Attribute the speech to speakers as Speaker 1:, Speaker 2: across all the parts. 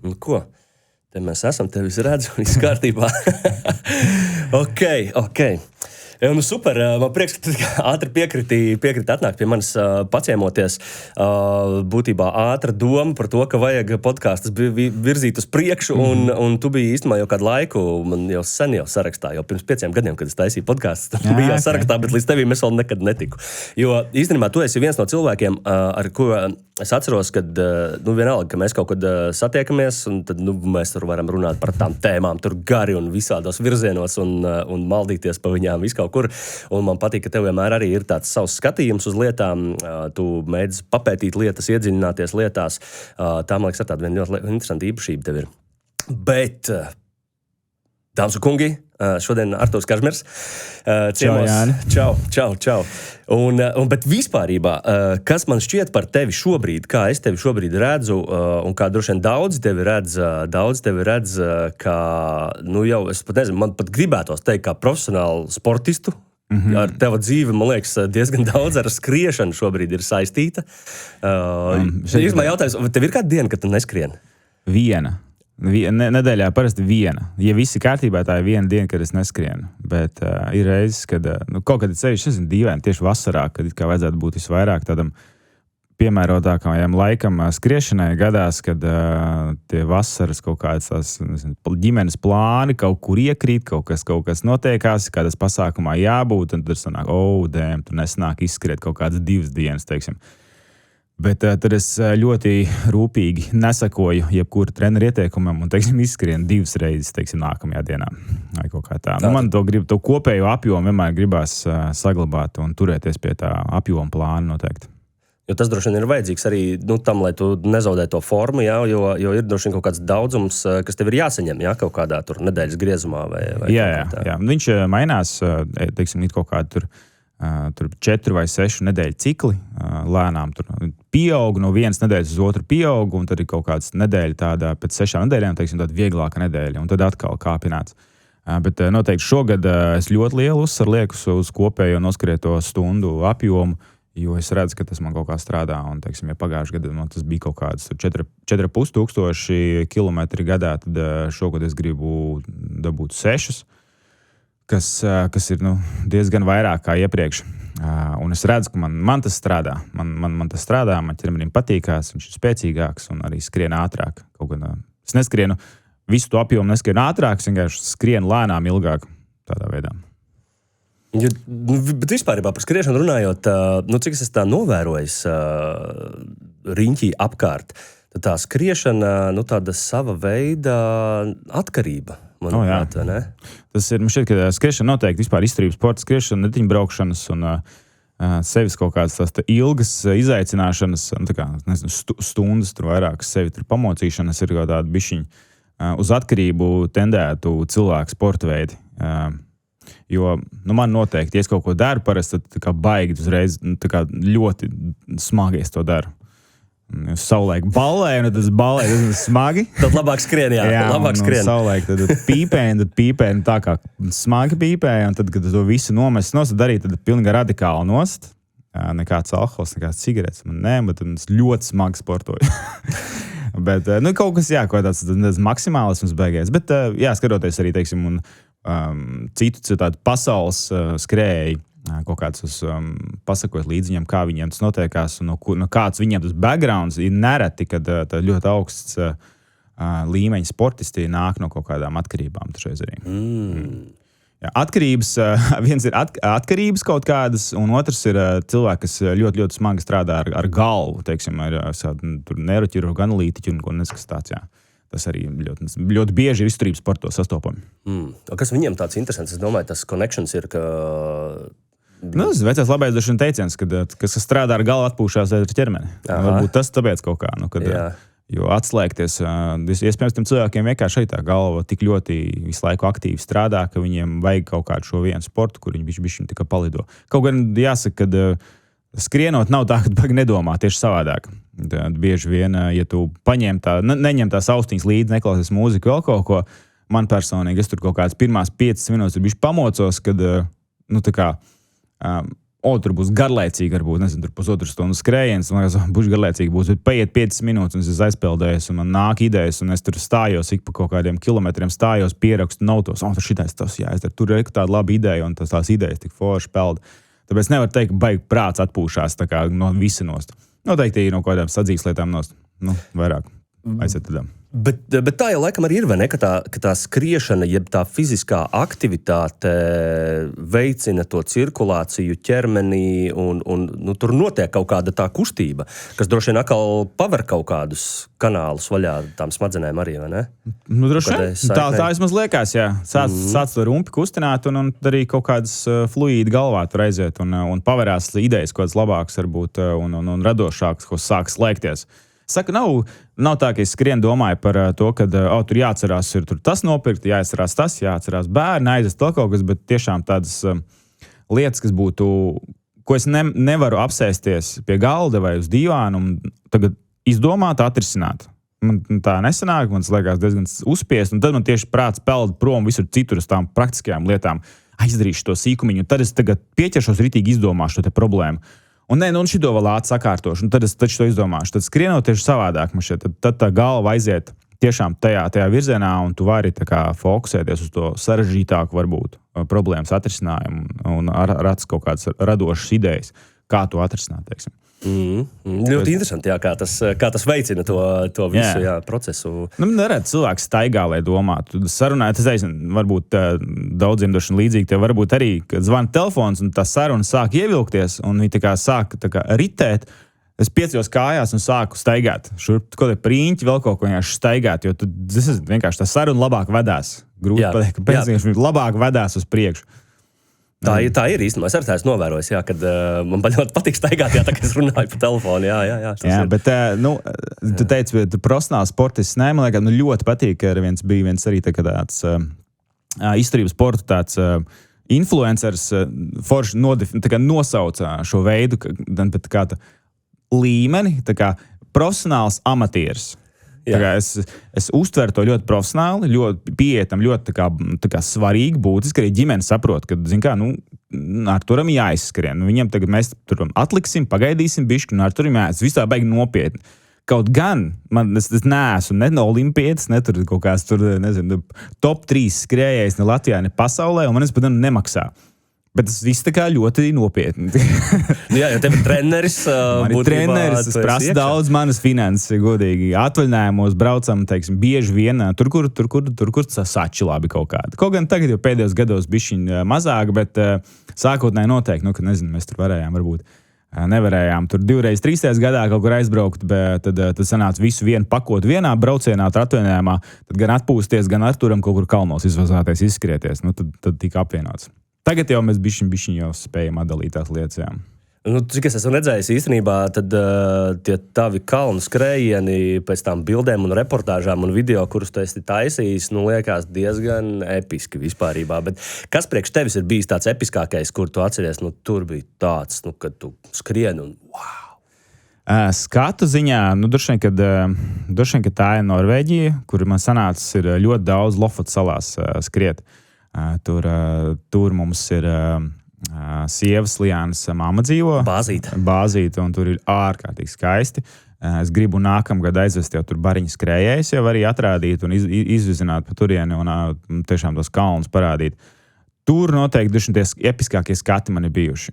Speaker 1: Nu, ko? Te mēs esam, tev viss redz, viss kārtībā. Ok. Nu, super, man prieks, ka tu ātri piekriti atnākt pie manis paciemoties. Būtībā ātra doma par to, ka vajag podkastus virzīt uz priekšu, un tu biji īstenībā jau kādu laiku, man jau sen sarakstā, jau pirms 5 gadiem, kad es taisīju podkastus, tu biji jau sarakstā, bet līdz tevīm es vēl nekad netiku. Jo īstenībā tu esi viens no cilvēkiem, ar ko es atceros, kad, vienalga, ka mēs kaut kad satiekamies, un tad, mēs tur varam runāt par tām tēmām, tur gari un visādos virzienos, un maldīties pa viņām visu kaut kur. Un man patīk, ka tev vienmēr arī ir tāds savs skatījums uz lietām, tu mēdz papētīt lietas, iedziļināties lietās. Tā, man liekas, ir tāda ļoti interesanta īpašība tev ir. Bet, dāmas un kungi, šodien Artūrs Kažmers.
Speaker 2: Čau, Jāni.
Speaker 1: Čau. Bet vispārībā, kas man šķiet par tevi šobrīd, kā es tevi šobrīd redzu, un kā droši vien daudzi tevi redz, kā, jau, es pat nezinu, man pat gribētos teikt, kā profesionālu sportistu. Ar teva dzīvi, man liekas, diezgan daudz ar skriešanu šobrīd ir saistīta. Īstumā jautājums, vai tev ir kāda diena, kad tu neskrien?
Speaker 2: Viena. Nedēļā parasti viena. Ja viss ir kārtībā, tā ir viena diena, kad es neskrienu. Bet ir reizes, kad kaut kad sevišķi, es esmu dīvaini, tieši vasarā, kad it kā vajadzētu būt visvairāk tādam piemērotākajam laikam skriešanai, gadās, kad tie vasaras kaut kādas tās, ģimenes plāni kaut kur iekrīt, kaut kas notiekās, kādas pasākumā jābūt, un tad sanāk, tur nesanāk izskriet kaut kādas 2 dienas, teiksim. Bet tad es ļoti rūpīgi nesakoju jebkuru treneru ieteikumam un, teiksim, izskrienu 2 reizes, teiksim, nākamajā dienā. Vai kaut kā tā. Man to kopējo apjomu vienmēr gribās saglabāt un turēties pie tā apjoma plāna noteikti.
Speaker 1: Jo tas droši vien ir vajadzīgs arī tam, lai tu nezaudē to formu, jo ir droši vien kaut kāds daudzums, kas tev ir jāsaņem, kaut kādā tur nedēļas griezumā vai
Speaker 2: Jā. Viņš mainās, teiksim, kaut kādu tur 4 vai 6 nedēļu cikli, lēnām tur pieaug, no 1 nedēļas uz otru pieaug, un tad ir kaut kāds nedēļa tāda pēc 6 nedēļām, teiksim, tāda vieglāka nedēļa, un tad atkal kāpināts. Bet noteikti šogad es ļoti lielu uzsvaru lieku uz kopējo noskrieto stundu apjomu, jo es redzu, ka tas man kaut kā strādā, un, teiksim, ja pagājušajā gadā man tas bija kaut kāds 4,5 tūkstoši kilometri gadā, tad šogad es gribu dabūt 6, kas ir diezgan vairāk kā iepriekš. Un es redzu, ka man tas strādā. Man tas strādā, man ķermenim patīkās, viņš ir spēcīgāks un arī skrien ātrāk. Kaut gan es neskrienu visu to apjomu, neskrienu ātrāk, es vienkārši skrienu lēnām ilgāk tādā veidā.
Speaker 1: Bet vispārībā par skriešanu runājot, cik es tā novērojis riņķī apkārt, tad tā skriešana, tāda sava veida atkarība. Manuprāt, ne?
Speaker 2: Tas ir, man šķiet, ka skriešana noteikti vispār izturības sporta, skriešana, netiņbraukšanas un sevis kaut kādas tās ilgas izaicināšanas, stundas, tur vairākas sevi tur pamocīšanas ir kaut tāda bišķiņa uz atkarību tendētu cilvēku sporta veidi. Jo, man noteikti, ja es kaut ko daru, parasti tad kā baigi uzreiz, ļoti smagi es to daru. Savulaik ballēju, un tas ballēju smagi.
Speaker 1: Tad labāk skrien, labāk skrien.
Speaker 2: Savulaik tad pīpēju, tā kā smagi pīpēju, un tad, kad to visu nomest nost, darīju tad pilnīgi radikāli nost. Nekāds alkohols, nekāds cigaretes. Bet es ļoti smagi sportoju. Bet, kaut kas, kaut tāds maksimālisms beigās. Bet, skatoties arī, teiksim, un citu tādu pasaules skrēju, kaut kāds pasakot līdz viņam, kā viņiem tas notiekās un no kāds viņiem tas backgrounds ir nereti, kad ļoti augsts līmeņa sportisti nāk no kaut kādām atkarībām tašreiz arī. Jā, atkarības, viens ir atkarības kaut kādas, un otrs ir cilvēki, kas ļoti, ļoti smagi strādā ar galvu, teiksim, ar neiroķirurgu analītiķu un ko neskas tāds, jā. Tas arī ļoti bieži ir izturības sportos sastopami.
Speaker 1: Kas viņiem tāds interesants? Es domāju, tas connections ir, ka...
Speaker 2: Tas vecais labais dažiem teiciens, kas strādā ar galvu atpūšās ar ķermeni. Varbūt tas tāpēc kaut kā, jo atslēgties, iespējams, tiem cilvēkiem vienkārši šeit tā galva tik ļoti visu laiku aktīvi strādā, ka viņiem vajag kaut kādu šo vienu sportu, kur viņi bišķi tikai palido. Kaut gan jāsaka, ka skrienot nav tā, ka baigi nedomā tieši savādāk. Tad bieži vien, ja tu neņem tās austiņas līdzi, neklausies mūziku vēl kaut ko, man personīgi, es tur kaut kādas pirmās 5 minūtes bišķi pamocos, kad, tur būs garlaicīgi, varbūt, nezinu, tur pusotru stundu skrējiens, man liekas, būs garlaicīgi, bet paiet 5 minūtes, un es aizpeldējos, un man nāk idejas, un es tur stājos, ik pa kaut kādiem kilometriem stājos, pierakstu notos, tur šitais tas jāizdara, tur ir tāda laba ideja, un tās idejas tik forši pelda. Tāpēc nevar teikt, ka baigi prāts atpūšās tā kā no visa nost. Noteikti no kādām sadzīves lietām nost, vairāk aiziet tādām.
Speaker 1: Bet tā jau laikam arī ir, vai ne, ka tā skriešana, jeb tā fiziskā aktivitāte veicina to cirkulāciju ķermenī un tur notiek kaut kāda tā kustība, kas droši vien atkal paver kaut kādus kanālus vaļā tām smadzenēm arī, vai ne?
Speaker 2: Droši vien. Tā vismaz liekas, jā. Sāc to rumpi kustināt un arī kaut kādas fluīdi galvā tur aiziet un paverās idejas kaut kādas labākas varbūt un radošākas, ko sāk slēgties. Saka, nav tā, ka es skrienu domāju par to, ka tur jāatcerās ir tur tas nopirkt, jāatcerās tas, jāatcerās bērni, aizies vēl kaut kas, bet tiešām tādas lietas, kas būtu, ko es nevaru apsēsties pie galda vai uz dīvānu un tagad izdomāt, atrisināt. Man tā nesanāk, man tas liekas diezgan uzspiest, un tad man tieši prāts peld prom visur citur uz tām praktiskajām lietām. Aizdarīšu to sīkumiņu, un tad es tagad pieķeršos ritīgi izdomāšu to te problēmu. Un šito vēl ātri sakārtošu, un tad es taču to izdomāšu. Tad skrienot tieši savādāk, tad tā galva aiziet tiešām tajā virzienā, un tu vari tā kā fokusēties uz to sarežģītāku varbūt problēmas atrisinājumu un rats kaut kādas radošas idejas, kā to atrisināt, teiksim.
Speaker 1: Ļoti interesanti, jā, kā tas veicina to visu procesu.
Speaker 2: Neredz cilvēks staigā, lai domātu. Sarunājot, es nezinu, varbūt daudziem došana līdzīgi, tev varbūt arī, kad zvana telefons un tā saruna sāk ievilkties un viņi tā kā sāk ritēt. Es piecos kājās un sāku staigāt. Šurp kaut kādi prīņķi vēl kaut ko vienkārši staigāt, jo tas vienkārši tā saruna labāk vedās. Grūti pateikt, kāpēc viņš labāk vedās uz priekšu.
Speaker 1: Tā ir īstenībā. Es arī tā esmu novērojis, kad man ļoti patīk staigāt, tā kā es runāju pa telefonu. Jā,
Speaker 2: bet tu teici, tu profesionāls sportists, man liekas, ļoti patīk, ka bija viens arī tāds izturības sporta tāds influencers forši nosauca šo veidu, kā līmeni, tā kā profesionāls amatieris. Es uztveru to ļoti profesionāli, ļoti pieetam, ļoti tā kā svarīgi, būtiski. Arī ģimene saprot, ka, ar turam jāizskrien. Viņiem tagad mēs tur atliksim, pagaidīsim bišķi, un ar turam jāiz. Viss tā baigi nopietni. Kaut gan, es neesmu ne olimpietis, ne tur kaut kāds tur, nezinu, top 3 skrējējs ne Latvijā, ne pasaulē, un man es pat nemaksā. Bet tas viss tā kā ļoti nopietni.
Speaker 1: Jā, jo tev ir treneris.
Speaker 2: Man ir treneris, es prasu daudz manas finanses, godīgi. Atvaļinājumos braucam, teiksim, bieži vien, tur, kur sači labi kaut kādi. Kaut gan tagad jau pēdējos gados bišķiņ mazāk, bet sākotnēji noteikti, ka nezinu, mēs tur varējām varbūt. Nevarējām tur 2-3 gadā kaut kur aizbraukt, bet tad sanāca visu vienu pakotu vienā braucienā, atvaļinājumā, tad gan atpūsties, gan ar turam kaut kur kalnos izvazāties, izskrieties. Tad tika apvienots. Tagad jau mēs bišķiņ jau spējam atdalīt tās lietas, jā.
Speaker 1: Cik es esmu redzējis īstenībā, tad tie tavi kalnu skrējieni pēc tām bildēm un reportāžām un video, kurus tu esi taisījis, liekas diezgan episki vispārībā. Bet kas priekš tevis ir bijis tāds episkākais, kur tu atceries, tur bija tāds, kad tu skrieni un wow!
Speaker 2: Skatu ziņā, droši vien, ka tā ir Norvēģija, kur man sanācis ir ļoti daudz Lofotas salās skriet. Tur mums ir sievas Lijānas mamma dzīvo. Bāzīte, un tur ir ārkārtīgi skaisti. Es gribu nākamgad aizvest jau tur bariņu skrējējus, jau arī atrādīt un izvizināt pa turieni un tiešām tos kalnus parādīt. Tur noteikti tie episkākie skati man ir bijuši.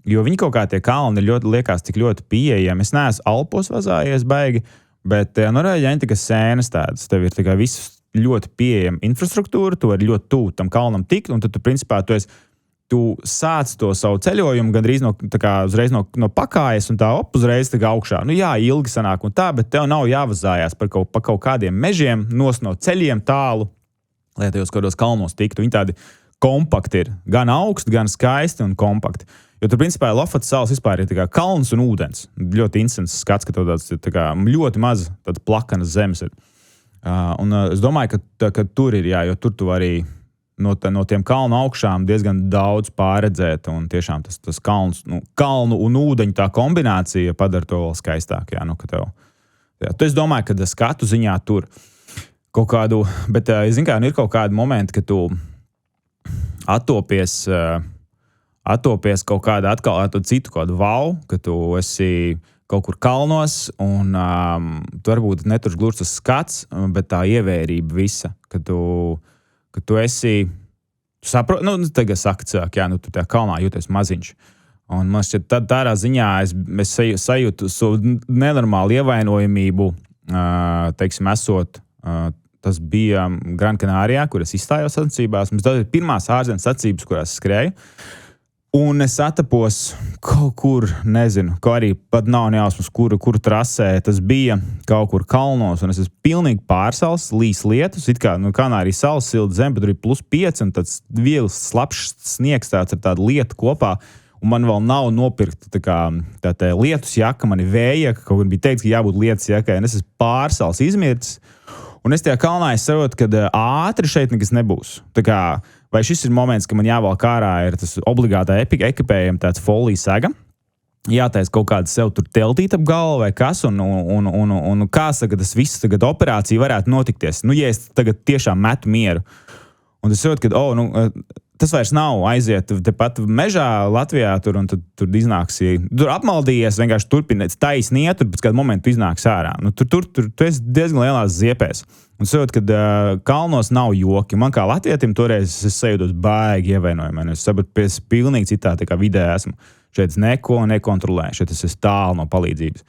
Speaker 2: Jo viņi kaut kā tie kalni liekas tik ļoti pieejami. Es neesmu Alpos vazājies baigi, bet Norvēģijā ir tikai sēnes tādas. Tev ir tikai visus ļoti pieejama infrastruktūra, tu vari ļoti tuvu tam kalnam tikt, un tad tu principā tu sāc to savu ceļojumu gandrīz uzreiz no pakājas un tā uzreiz augšā. Jā, ilgi sanāk un tā, bet tev nav jāvazājās pa kaut kādiem mežiem, no ceļiem tālu, lai tajos kādos kalnos tiktu. Viņi tādi kompakti ir, gan augsti, gan skaisti un kompakti. Jo tur principā Lofotas salas vispār ir kalns un ūdens. Ļoti interesants skats, ka tāds ļoti maz plakanas zemes ir. Es domāju, ka tur ir, jo tur tu vari no tiem kalnu augšām diezgan daudz pārredzēt, un tiešām tas kalnu un ūdeņu tā kombinācija padara to vēl skaistāk, es domāju, ka skatu ziņā tur kaut kādu, bet, ir kaut kādi momenti, ka tu attopies attopies kaut kāda atkal ar to citu kaut kādu wow, ka tu esi kaut kur kalnos, un tu varbūt netur gluži tas skats, bet tā ievērība visa, ka tu esi, tu saproti, tagad saka cilvēki, jā, tu tajā kalnā jūties maziņš. Un man šķiet, tādā ziņā es sajūtu savu nenormālu ievainojamību, teiksim, esot, tas bija Gran Canarijā, kur es izstājos sacensībās. Mums bija pirmās ārzemes sacensības, kurās skrēju. Un es atapos kaut kur, nezinu, ko arī pat nav nejausmas, kuru trasē tas bija kaut kur kalnos. Un es esmu pilnīgi pārsals, līs lietus, it kā Kanārijas salas silta zem, bet tur ir +5 un tāds viegls slapšs sniegs tāds ar tādu lietu kopā. Un man vēl nav nopirkta tā lietus jaka, man ir vēja, kaut kur bija teikts, ka jābūt lietus jakai, un es esmu pārsals izmircis. Un es tajā kalnā saprotu, ka ātri šeit nekas nebūs. Vai šis ir moments, ka man jāvelk ārā ir tas obligātā ekipējuma tāds folijas sega, jātaisa kaut kāda sev tur teltīt ap galvu vai kas, un kā saka, tas viss tagad operācija varētu notikties. Ja es tagad tiešām metu mieru, un es saprotu, ka, tas vairs nav aiziet tepat mežā Latvijā, un tur iznāksi, tur apmaldījies, vienkārši turpiniet taisni iet, pēc kādu momentu iznāks ārā. Tu esi diezgan lielās ziepēs. Un saprotu, ka kalnos nav joki. Man kā latvietim toreiz es sajūtos baigi ievainojumi. Es saprotu, ka es pilnīgi citā vidē esmu. Šeit es neko nekontrolēju, šeit es esmu tālu no palīdzības.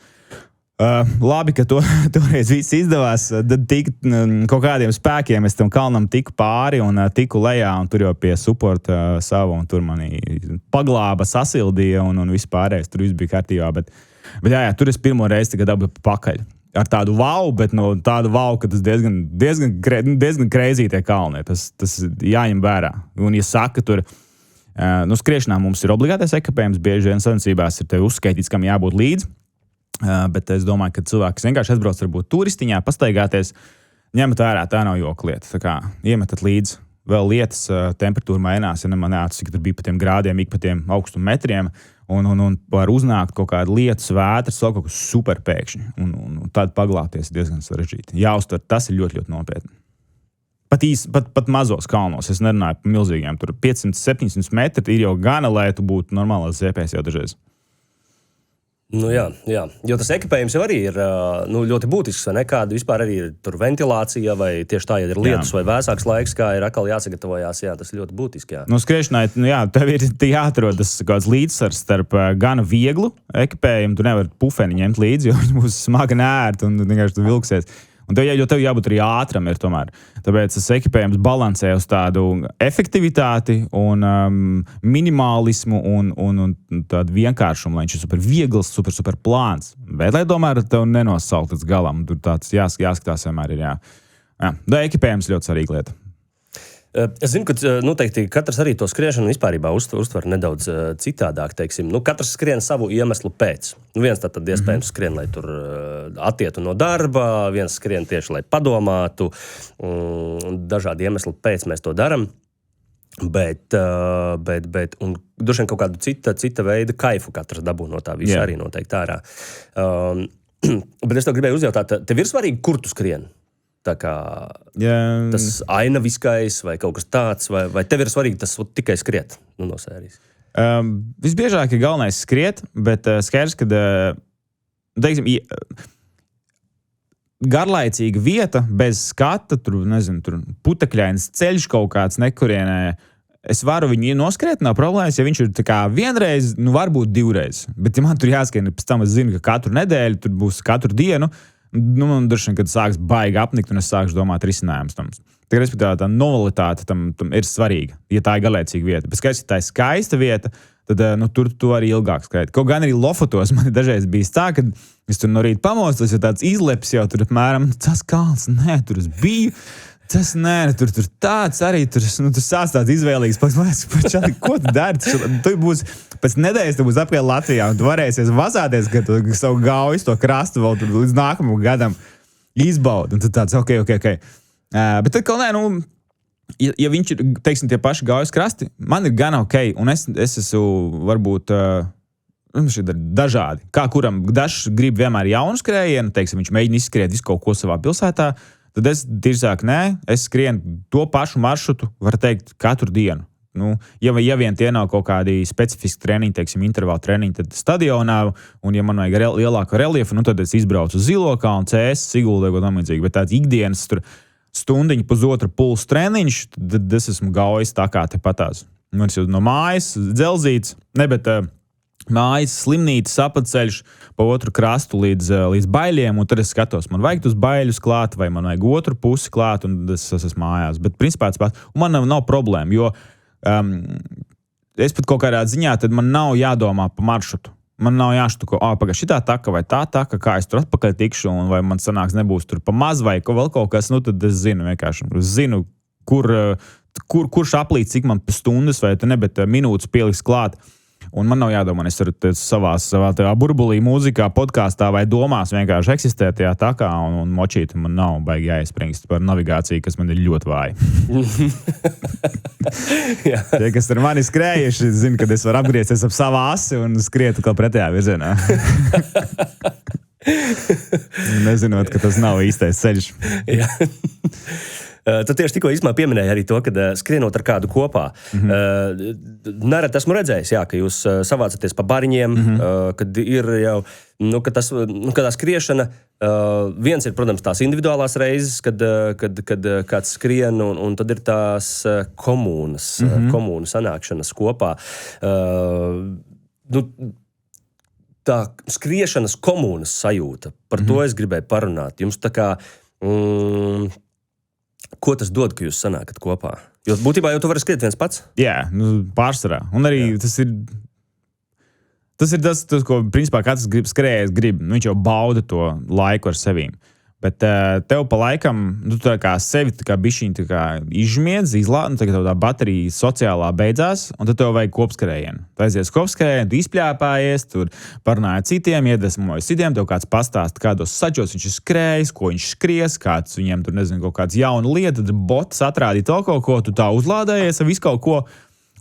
Speaker 2: Labi, ka toreiz viss izdevās. Tad kaut kādiem spēkiem es tam kalnam tiku pāri un tiku lejā, un tur jau pie supporta savu, un tur mani paglāba, sasildīja, un viss pārējais. Tur viss bija kārtībā. Bet jā, tur es pirmo reizi dabūju pakaļ. Ar tādu wow, bet tādu wow, ka tas diezgan crazy tie kalni. Tas jāņem vērā. Un ja saka, tur skriešanā mums ir obligātais ekipējums, bieži vien sacensībās ir tev uzskaitīts, kam jābūt līdzi. Bet es domāju, ka cilvēki, kas vienkārši atbrauc varbūt turistiņā, pastaigāties, ņemat vērā, tā nav joka lieta. Iemetat līdzi vēl lietas, temperatūra mainās, ja man neatceras, cik tur bija pa tiem grādiem, ik pa tiem augstuma metriem, un var uznākt kaut kāda lietas, vētras, vēl kaut kas super pēkšņi, un tādu paglāties diezgan sarežģīti. Jāuztver, tas ir ļoti, ļoti nopietni. Pat mazos kalnos, es nerunāju par milzīgiem, tur 500-700 metri ir jau gana, lai tu būtu normālās ziepēs jau dažreiz.
Speaker 1: Jā, jo tas ekipējums jau arī ir ļoti būtisks, vai ne? Kāda vispār arī ir tur ventilācija, vai tieši tā, ja ir lietus vai vēsāks laiks, kā ir atkal jāsagatavojās, jā, tas ir ļoti būtiski, jā.
Speaker 2: Skriešanai, tev ir jāatrodas kāds līdzsvars starp gana vieglu ekipējumu, tu nevari pufeni ņemt līdzi, jo viņi būs smagi nērti un vienkārši tu vilksies. Un tev jābūt arī ātram ir tomēr. Tāpēc tas ekipējums balansē uz tādu efektivitāti un minimālismu un tādu vienkāršumu, lai viņš ir super viegls, super plāns. Bet, lai tomēr tev nenosaukt līdz galam, tur tāds jāskatās vienmēr ir, jā. Tā ekipējums ļoti svarīga lieta.
Speaker 1: Es zinu, ka noteikti katrs arī to skriešanu vispārībā uztver nedaudz citādāk, teiksim. Katrs skrien savu iemeslu pēc. Viens tad iespējams skrien, lai tur attietu no darba, viens skrien tieši, lai padomātu. Dažādi iemesli pēc mēs to daram. Bet un droši vien kaut kādu cita veida kaifu katrs dabū no tā visa arī noteikti ārā. Bet es tev gribēju uzjautāt, tev ir svarīgi, kur tu skrien? Tā kā tas ainaviskais vai kaut kas tāds, vai tev ir svarīgi tas tikai skriet no sērijas?
Speaker 2: Visbiežāk ir galvenais skriet, bet skaidrs, ka teiksim, garlaicīga vieta bez skata, tur putekļains ceļš kaut kāds nekurienē, es varu viņu noskriet, nav problēmas, ja viņš ir tā kā vienreiz, varbūt divreiz, bet ja man tur jāskrien, pēc tam es zinu, ka katru nedēļu, tur būs katru dienu, man droši vien, kad sāks baigi apnikt, un es sākšu domāt risinājums tam. Respektīvi, tā novalitāte tam ir svarīga, ja tā ir garlaicīga vieta. Bet skaidrs, ja tā ir skaista vieta, tad tur tu arī ilgāk skriet. Kaut gan arī Lofotos man dažreiz bijis tā, kad es tur no rīta pamostos, jo tāds izleps jau tur apmēram, tas kalns, tur es biju. Tas tur tāds arī, tur sāc tāds izvēlīgs. Ko tu dari? Tu būs, pēc nedēļas tu būs apkārt Latvijā, un tu varēsies vazāties, ka tu savu gaujas to krastu vēl tur līdz nākamam gadam izbaudi. Un tu tāds, ok. Bet tad, ja viņš ir, teiksim, tie paši gaujas krasti, man ir gan ok, un es esmu varbūt dažādi. Kā kuram dažs grib vienmēr jaunu skrējienu, teiksim, viņš mēģina izskriet visu kaut ko savā pilsētā, tad es tirzāk, es skrienu to pašu maršrutu, var teikt, katru dienu. ja vien tie nav kaut kādi specifiski treniņi, teiksim, intervālu treniņi, tad stadionā, un ja man vajag lielāku reliefu, tad es izbraucu uz Zilokā un CS, Siguldā, ko tam līdzīgi, bet tāds ikdienas tur stundiņu, pusotra pulsu treniņš, tad es esmu gājis tā kā tepatās. Man ir no mājas dzelzīts, mājas slimnīcas apceļš pa otru krastu līdz Baiļiem, un tad es skatos, man vajag tos Baiļus klāt, vai man vajag otru pusi klāt, un es esmu mājās. Bet principā tas pats, un man nav problēma, jo es pat kaut kādā ziņā, tad man nav jādomā pa maršrutu. Man nav jāštuko, pagaid, šitā taka vai tā taka, kā es tur atpakaļ tikšu, un vai man sanāks nebūs tur pa maz vai vēl kaut kas, tad es zinu vienkārši. Es zinu, kurš aplīd, cik man pa stundas vai ne, bet minūtes pieliks klāt. Un man nav jādomā, es varu savā burbulī, mūzikā, podkāstā vai domās vienkārši eksistēt tajā takā un močīt. Man nav baigi jāiespringst par navigāciju, kas man ir ļoti vāja. Tie, kas ar mani skrējuši, zina, kad es varu apgriezties ap savu asi un skriet kā pretējā virzienā. Nezinot, ka tas nav īstais ceļš.
Speaker 1: Tu tieši tikko īsumā pieminēji arī to, ka skrienot ar kādu kopā. Nereti esmu redzējis, ka jūs savācaties pa bariņiem, kad ir jau, ka tā skriešana, viens ir, protams, tās individuālās reizes, kad kāds skrien, un tad ir tās komūnu sanākšanas kopā. Tā skriešanas komūnas sajūta, par to es gribēju parunāt. Jums tā kā... Ko tas dod, ka jūs sanākat kopā? Jo būtībā jau tu vari skriet viens pats?
Speaker 2: Jā, pārsvarā. Un arī tas ir tas, ko principā katrs grib. Viņš jau bauda to laiku ar sevīm. Bet tev pa laikam, tu tā kā sevi tā kā bišķiņ tā kā izžmiedz, tā kā tā baterija sociālā beidzās, un tad tev vajag kopskrējienu. Tu aizies kopskrējienu, tu izpļāpājies, tur parunāji citiem, iedvesmoji citiem, tev kāds pastāst, kādos sačos viņš ir skrējis, ko viņš skries, kāds viņiem tur, nezinu, kaut kāds jauna lieta, tad bots atrādīja to kaut ko, tu tā uzlādējies ar visu kaut ko,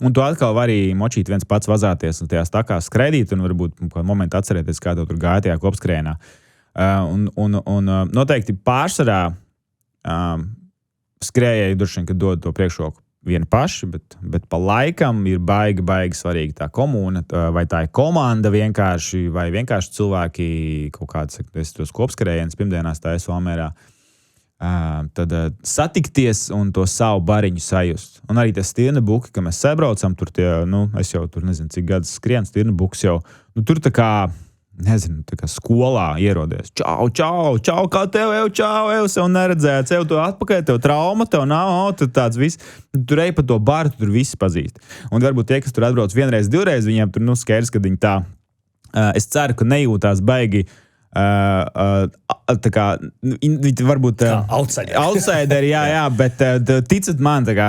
Speaker 2: un tu atkal vari močīt viens pats vazāties un tajās takās skrēdīt, un varbūt kādu momentu atcerēties, kā tev tur gāja tajā kopskrējienā. Un noteikti pārsvarā skrējēji droši vien, ka dod to priekšroku vieni paši, bet pa laikam ir baigi svarīgi tā komūna, vai tā ir komanda vienkārši, vai vienkārši cilvēki kaut kāds, es tos kopskrējienas pirmdienās tā esmu Valmērā, tad satikties un to savu bariņu sajust. Un arī tas stirnebuki, ka mēs sabraucam, tur tie, es jau tur nezinu, cik gadus skrien, stirnebuks jau, tur tā kā, nezinu, tā kā skolā ierodies. Čau, kā tev, sev neredzēt, sev to atpakaļ, tev trauma, tev nav, tad tāds viss. Tur ej pa to baru, tur viss pazīst. Un varbūt tie, kas tur atbrauc vienreiz, divreiz, viņiem tur, skaidrs, kad viņi tā, es ceru, ka nejūtās baigi, tā kā, varbūt outsideri, jā, bet ticat man, tā kā,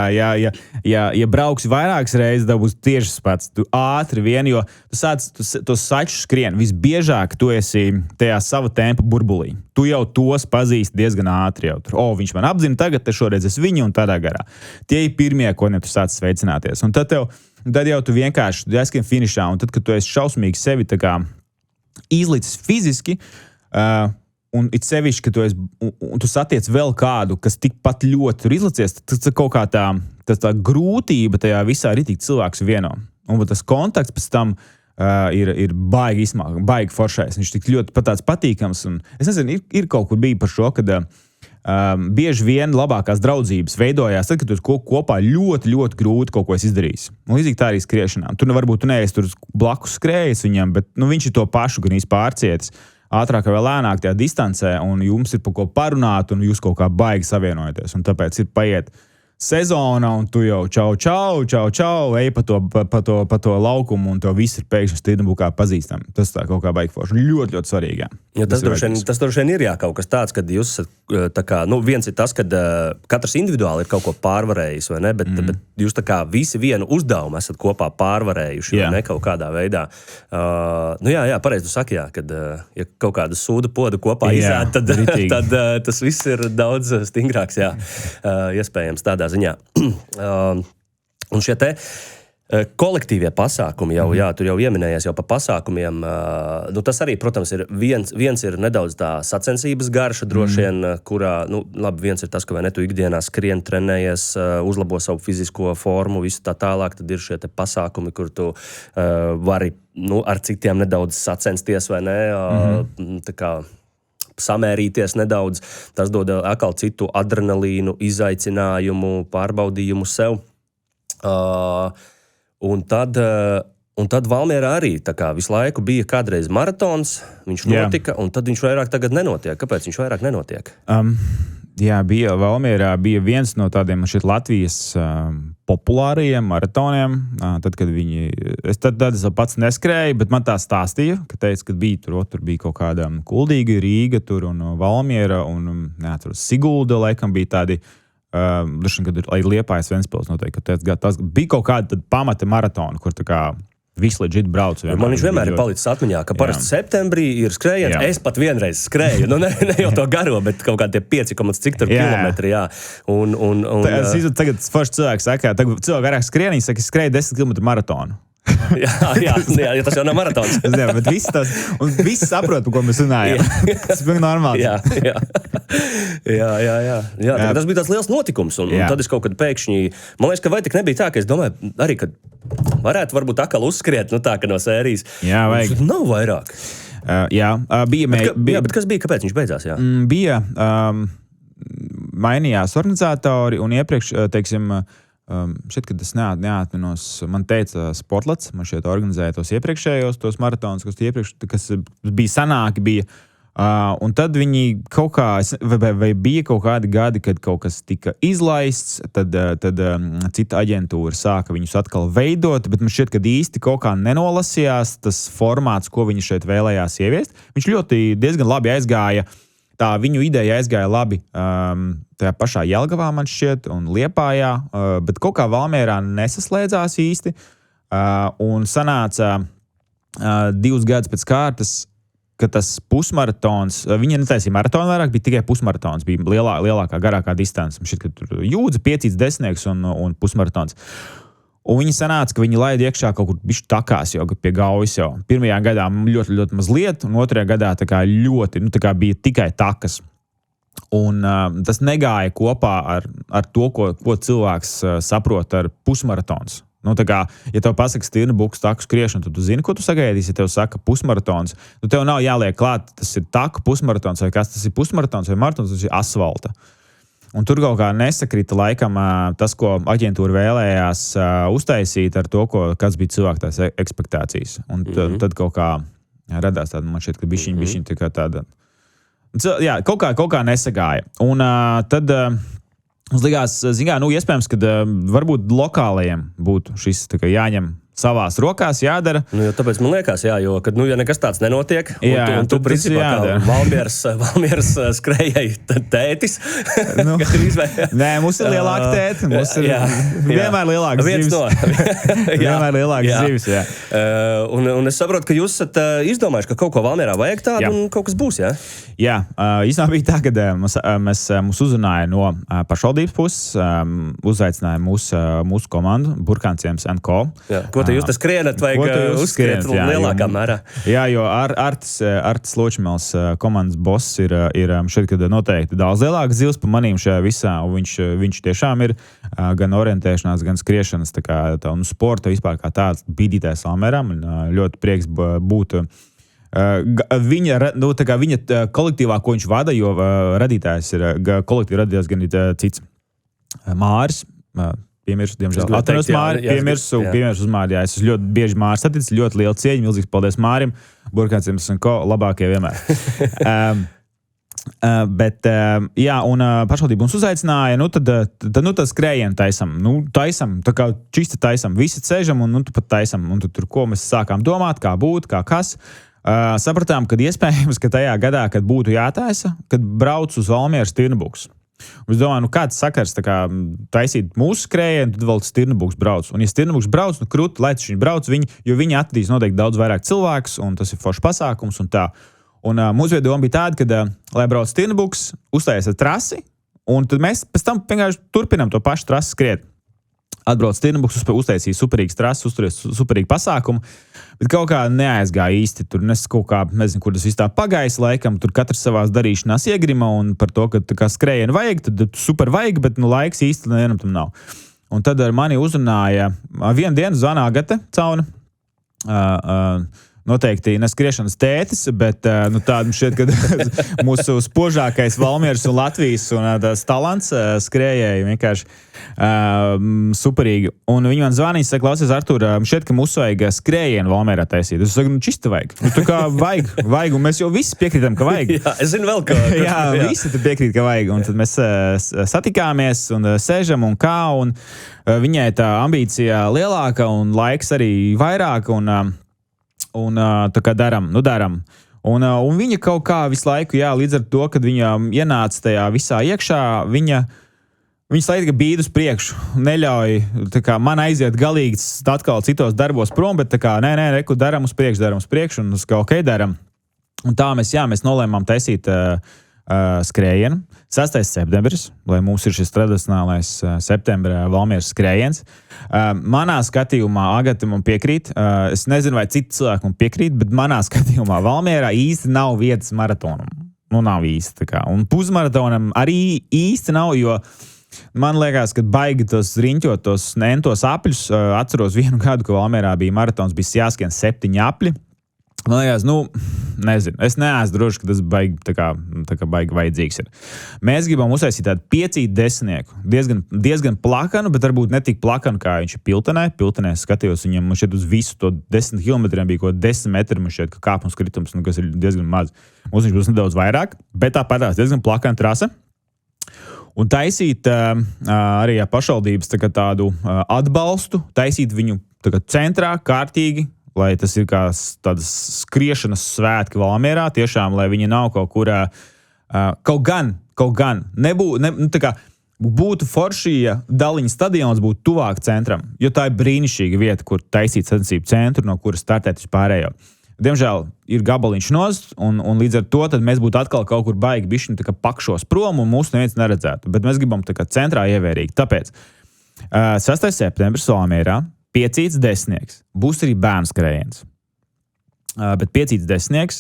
Speaker 2: ja brauksi vairākas reizes, tev būs tieši pats, tu ātri vien, jo tu sāc tos sačus skrien, visbiežāk tu esi tajā sava tempa burbulī. Tu jau tos pazīsti diezgan ātri jau tur. Viņš man apzina tagad, te šoreiz es viņu un tādā garā. Tie ir pirmie, ko ne tu sāc sveicināties. Un tad jau tu vienkārši aizskrien finišā, un tad, kad tu esi šausmīgi sevi tā kā izlicis fiziski, un it sevišķi, ka tu satiec vēl kādu, kas tikpat ļoti tur izlicies, tas kaut kā tā grūtība tajā visā ritīgi cilvēks vieno. Un tas kontakts pēc tam ir baigi baigi foršais. Viņš tik ļoti pat tāds patīkams. Un, es nezinu, ir kaut kur bija par šo, kad bieži vien labākās draudzības veidojās, tad, kad tu kopā ļoti grūti kaut ko esi izdarījis. Un līdzīgi tā arī skriešanā. Tur varbūt tu neesi tur blakus skrējis viņam, bet viņš ir to pašu gan pārcietis. Ātrāk vai lēnāk tajā distancē, un jums ir par ko parunāt, un jūs kaut kā baigi savienojaties. Un tāpēc ir paiet sezona, un tu jau čau, ej pa to laukumu, un tev viss ir pēkšņi stirnebukā pazīstam. Tas tā kaut kā baigi forši. Ļoti svarīgi.
Speaker 1: Ja tas droši vien ir kaut kas tāds, kad jūs tā kā, viens ir tas, kad katrs individuāli ir kaut ko pārvarējis, vai ne? Bet jūs tā kā visi vienu uzdevumu esat kopā pārvarējuši, vai ne, kaut kādā veidā. Jā, pareizi tu saki, kad ja kaut kādu sūdu podu kopā izēt, tad tas viss ir daudz stingrāks, iespējams tādā ziņā. Un šie te Kolektīvie pasākumi jau, jā, tur jau ieminējies jau pa pasākumiem. Tas arī, protams, ir viens ir nedaudz tā sacensības garša droši vien, kurā, labi, viens ir tas, ka vai ne tu ikdienā skrien, trenējies, uzlabo savu fizisko formu, visu tā tālāk, tad ir šie te pasākumi, kur tu vari, ar citiem nedaudz sacensties, vai ne, tā kā samērīties nedaudz. Tas dod atkal citu adrenalīnu, izaicinājumu, pārbaudījumu sev. Un tad Valmierā arī tā kā visu laiku bija kādreiz maratons, viņš notika, un tad viņš vairāk tagad nenotiek. Kāpēc viņš vairāk nenotiek?
Speaker 2: Valmierā bija viens no tādiem šeit Latvijas populārajiem maratoniem. Tad, kad es pats neskrēju, bet man tā stāstīja, ka teica, ka tur bija kaut kāda Kuldīga, Rīga tur un Valmiera un tur Sigulda laikam bija tādi. Kad ir Liepājas Ventspils noteikti, ka tas bija kaut kāda pamata maratona, kur tā kā visu leģit braucu.
Speaker 1: Man viņš vienmēr ir palicis atmiņā, ka parasti septembrī ir skrējiens. Es pat vienreiz skrēju, ne jau to garo, bet kaut kādi 5, cik tur kilometri, jā.
Speaker 2: Tagad forši cilvēki saka, cilvēki garāk skrien, viņi saka, skrēja 10 km maratonu.
Speaker 1: jā, tas jau nav maratons.
Speaker 2: Bet visi saprot, par ko mēs runājam. Tas bija normāli.
Speaker 1: Jā. Tas bija tāds liels notikums, un tad es kaut kad pēkšņi, man liekas, ka vai tik nebija tā, ka es domāju, arī, ka varētu varbūt atkal uzskriet, ka no sērijas.
Speaker 2: Jā, vajag.
Speaker 1: Nav vairāk. Bet kas bija, kāpēc viņš beidzās? Jā?
Speaker 2: Mainījās organizatori, un iepriekš, teiksim, šeit, kad es neatminos, man teica Sportlets, man šeit organizēja tos iepriekšējos, tos maratonus, kas bija sanāki, bija. Un tad viņi kaut kā, vai bija kaut kādi gadi, kad kaut kas tika izlaists, tad cita aģentūra sāka viņus atkal veidot, bet man šķiet, ka īsti kaut kā nenolasījās tas formāts, ko viņi šeit vēlējās ieviest. Viņš diezgan labi aizgāja. Tā viņu ideja aizgāja labi tajā pašā Jelgavā, man šķiet, un Liepājā, bet kaut kā Valmierā nesaslēdzās īsti. Un sanāca 2 gadus pēc kārtas, ka tas pusmaratons, viņi netaisīja maratonu vairāk, bija tikai pusmaratons, bija lielākā, garākā distance. Man šķiet, ka tur jūdza 5 un pusmaratons. Un viņi sanāca, ka viņi laida iekšā kaut kur bišķi takās jau pie Gaujas jau. Pirmajā gadā ļoti, ļoti maz lieta, un otrajā gadā tā kā ļoti, tā kā bija tikai takas. Un tas negāja kopā ar to, ko cilvēks saprot ar pusmaratons. Tā kā, ja tev pasaka Stirnbuks taku skriešanu, tad tu zini, ko tu sagaidīsi, ja tev saka pusmaratons. Tev nav jāliek klāt, tas ir taku pusmaratons, vai kas tas ir pusmaratons, vai maratons, tas ir asfalta. Un tur kaut kā nesakrita laikam tas, ko aģentūra vēlējās uztaisīt ar to, kas bija cilvēku tās ekspektācijas. Un tad kaut kā radās tāda, man šķiet, ka bišķiņ tā kā tāda. Jā, kaut kā nesagāja. Un tad mums likās, iespējams, ka varbūt lokālajiem būtu šis tā kā jāņem savās rokās, jādara.
Speaker 1: Tāpēc man liekas, jo, kad, ja nekas tāds nenotiek, un tu principā kā Valmieras skrējēji tētis.
Speaker 2: Nē, mums ir lielāka tēti, mums ir vienmēr lielāks zivis. Vienmēr lielāks zivis, jā.
Speaker 1: Un es saprotu, ka jūs esat izdomājuši, ka kaut ko Valmierā vajag tādu, un kaut kas būs, jā?
Speaker 2: Jā, īstenībā bija tā, kad mums uzrunāja no pašvaldības puses, uzaicināja mūsu komandu, Burkānciems & Co.
Speaker 1: Ko te jūs te skrienat, vajag uzskriet lielākā mērā?
Speaker 2: Jā, jo Artis Ločmels komandas boss ir šeit, kad noteikti daudz lielāks zivs pa manīm šajā visā, un viņš tiešām ir gan orientēšanās, gan skriešanas, tā kā sporta vispār kā tāds bīdītājs Valmierā. Man ļoti prieks būt viņa kolektīvā, ko viņš vada, jo radītājs ir kolektīva radījās gan cits Māris, Piemirsu, diemžēl. Atceros Māri, piemirsu uz Māri. Jā, es esmu ļoti bieži Māri saticis, ļoti liela cieņa, milzīgs paldies Mārim, Burkānciems & Co, labākie vienmēr. Jā, un pašvaldība mums uzaicināja, tad skrējienu taisam. Taisam, tā kā čista taisam, visi cežam, un tu pat taisam. Un tur, ko mēs sākām domāt, kā būt, kā kas. Sapratām, ka iespējams, ka tajā gadā, kad būtu jātaisa, kad brauc uz Valmieru Stirnbuks. Es domāju, kāds sakars taisīt mūsu skrējienu, tad vēl Stirnbuks brauc. Un ja Stirnbuks brauc, krūti, lai viņi brauc, jo viņi atradīs noteikti daudz vairāk cilvēkus, un tas ir foršs pasākums un tā. Un mūsu doma bija tāda, ka, lai brauc Stirnbuks, uzstājas ar trasi, un tad mēs pēc tam vienkārši turpinām to pašu trasi skriet. Atbrauc Stirnabuks, uztaisīja superīgas trases, uzturēja superīgu pasākumu, bet kaut kā neaizgāja īsti tur. Es kaut kā nezinu, kur tas viss tā pagājis laikam, tur katrs savās darīšanās iegrima un par to, ka tā kā skrējienu vajag, tad super vajag, bet laiks īsti nevienam tam nav. Un tad ar mani uzrunāja vienu dienu zvana Agate Cauna. Noteikti neskriešanas tētis, bet tādu šeit, kad mūsu spožākais Valmieras un Latvijas un tās talants skrējēji vienkārši superīgi. Un viņi man zvanīja, saka, klausies, Artur, šeit, ka mums vajag skrējienu Valmierā taisīt. Es saku, čista vajag. Tā kā vajag, un mēs jau visi piekrītam, ka vajag.
Speaker 1: Jā, es zinu vēl, ka...
Speaker 2: jā, visi piekrīt, ka vajag. Un tad mēs satikāmies un sēžam un kā, un viņai tā ambīcija lielāka un laiks arī vairāk, un tā kā daram. Un viņa kaut kā visu laiku, jā, līdz ar to, kad viņa ienāca tajā visā iekšā, viņa slēdz bīd uz priekšu, neļauj tā kā man aiziet galīgi atkal citos darbos prom, bet tā kā nē, reku daram uz priekšu, un uz kaut kā daram. Un tā mēs nolēmām taisīt skrējienu. 6. septembris, lai mums ir šis tradicionālais septembra Valmieras skrējiens. Manā skatījumā Agate man piekrīt. Es nezinu, vai citi cilvēki man piekrīt, bet manā skatījumā Valmierā īsti nav vietas maratonam. Nav īsti. Tā kā. Un pusmaratonam arī īsti nav, jo man liekas, ka baigi tos riņķot, tos nentos apļus. Atceros vienu gadu, ka Valmierā bija maratons, bija jāskrien 7 apļi. Man liekas, nezinu, es neesmu droši, ka tas baigi, tā kā baigi vajadzīgs ir. Mēs gribam uztaisīt tādu 5-10, diezgan plakanu, bet varbūt ne tik plakanu, kā viņš ir Piltenē. Piltenē skatījos, viņam šeit uz visu to 10 kilometriem bija kaut 10 metri, man šeit kā kāpums kritums, kas ir diezgan maz. Mums viņš būs nedaudz vairāk, bet tāpatās diezgan plakana trasa. Un taisīt arī pašvaldības tādu atbalstu, taisīt viņu centrā kārtīgi, lai tas ir kā tādas skriešanas svētki Valmierā, tiešām, lai viņi nav kaut kur, kaut gan, būtu forši, ja Daliņa stadions būtu tuvāk centram, jo tā ir brīnišķīga vieta, kur taisīt sacensību centru, no kuras startēt vispārējo. Diemžēl ir gabaliņš nost, un līdz ar to tad mēs būtu atkal kaut kur baigi bišķiņi pakšos prom, un mūs neviens neredzētu, bet mēs gribam centrā ievērīgi. Tāpēc 6. septembris Valmierā 5-10. Būs arī bērnu skrējiens. Bet 5-10.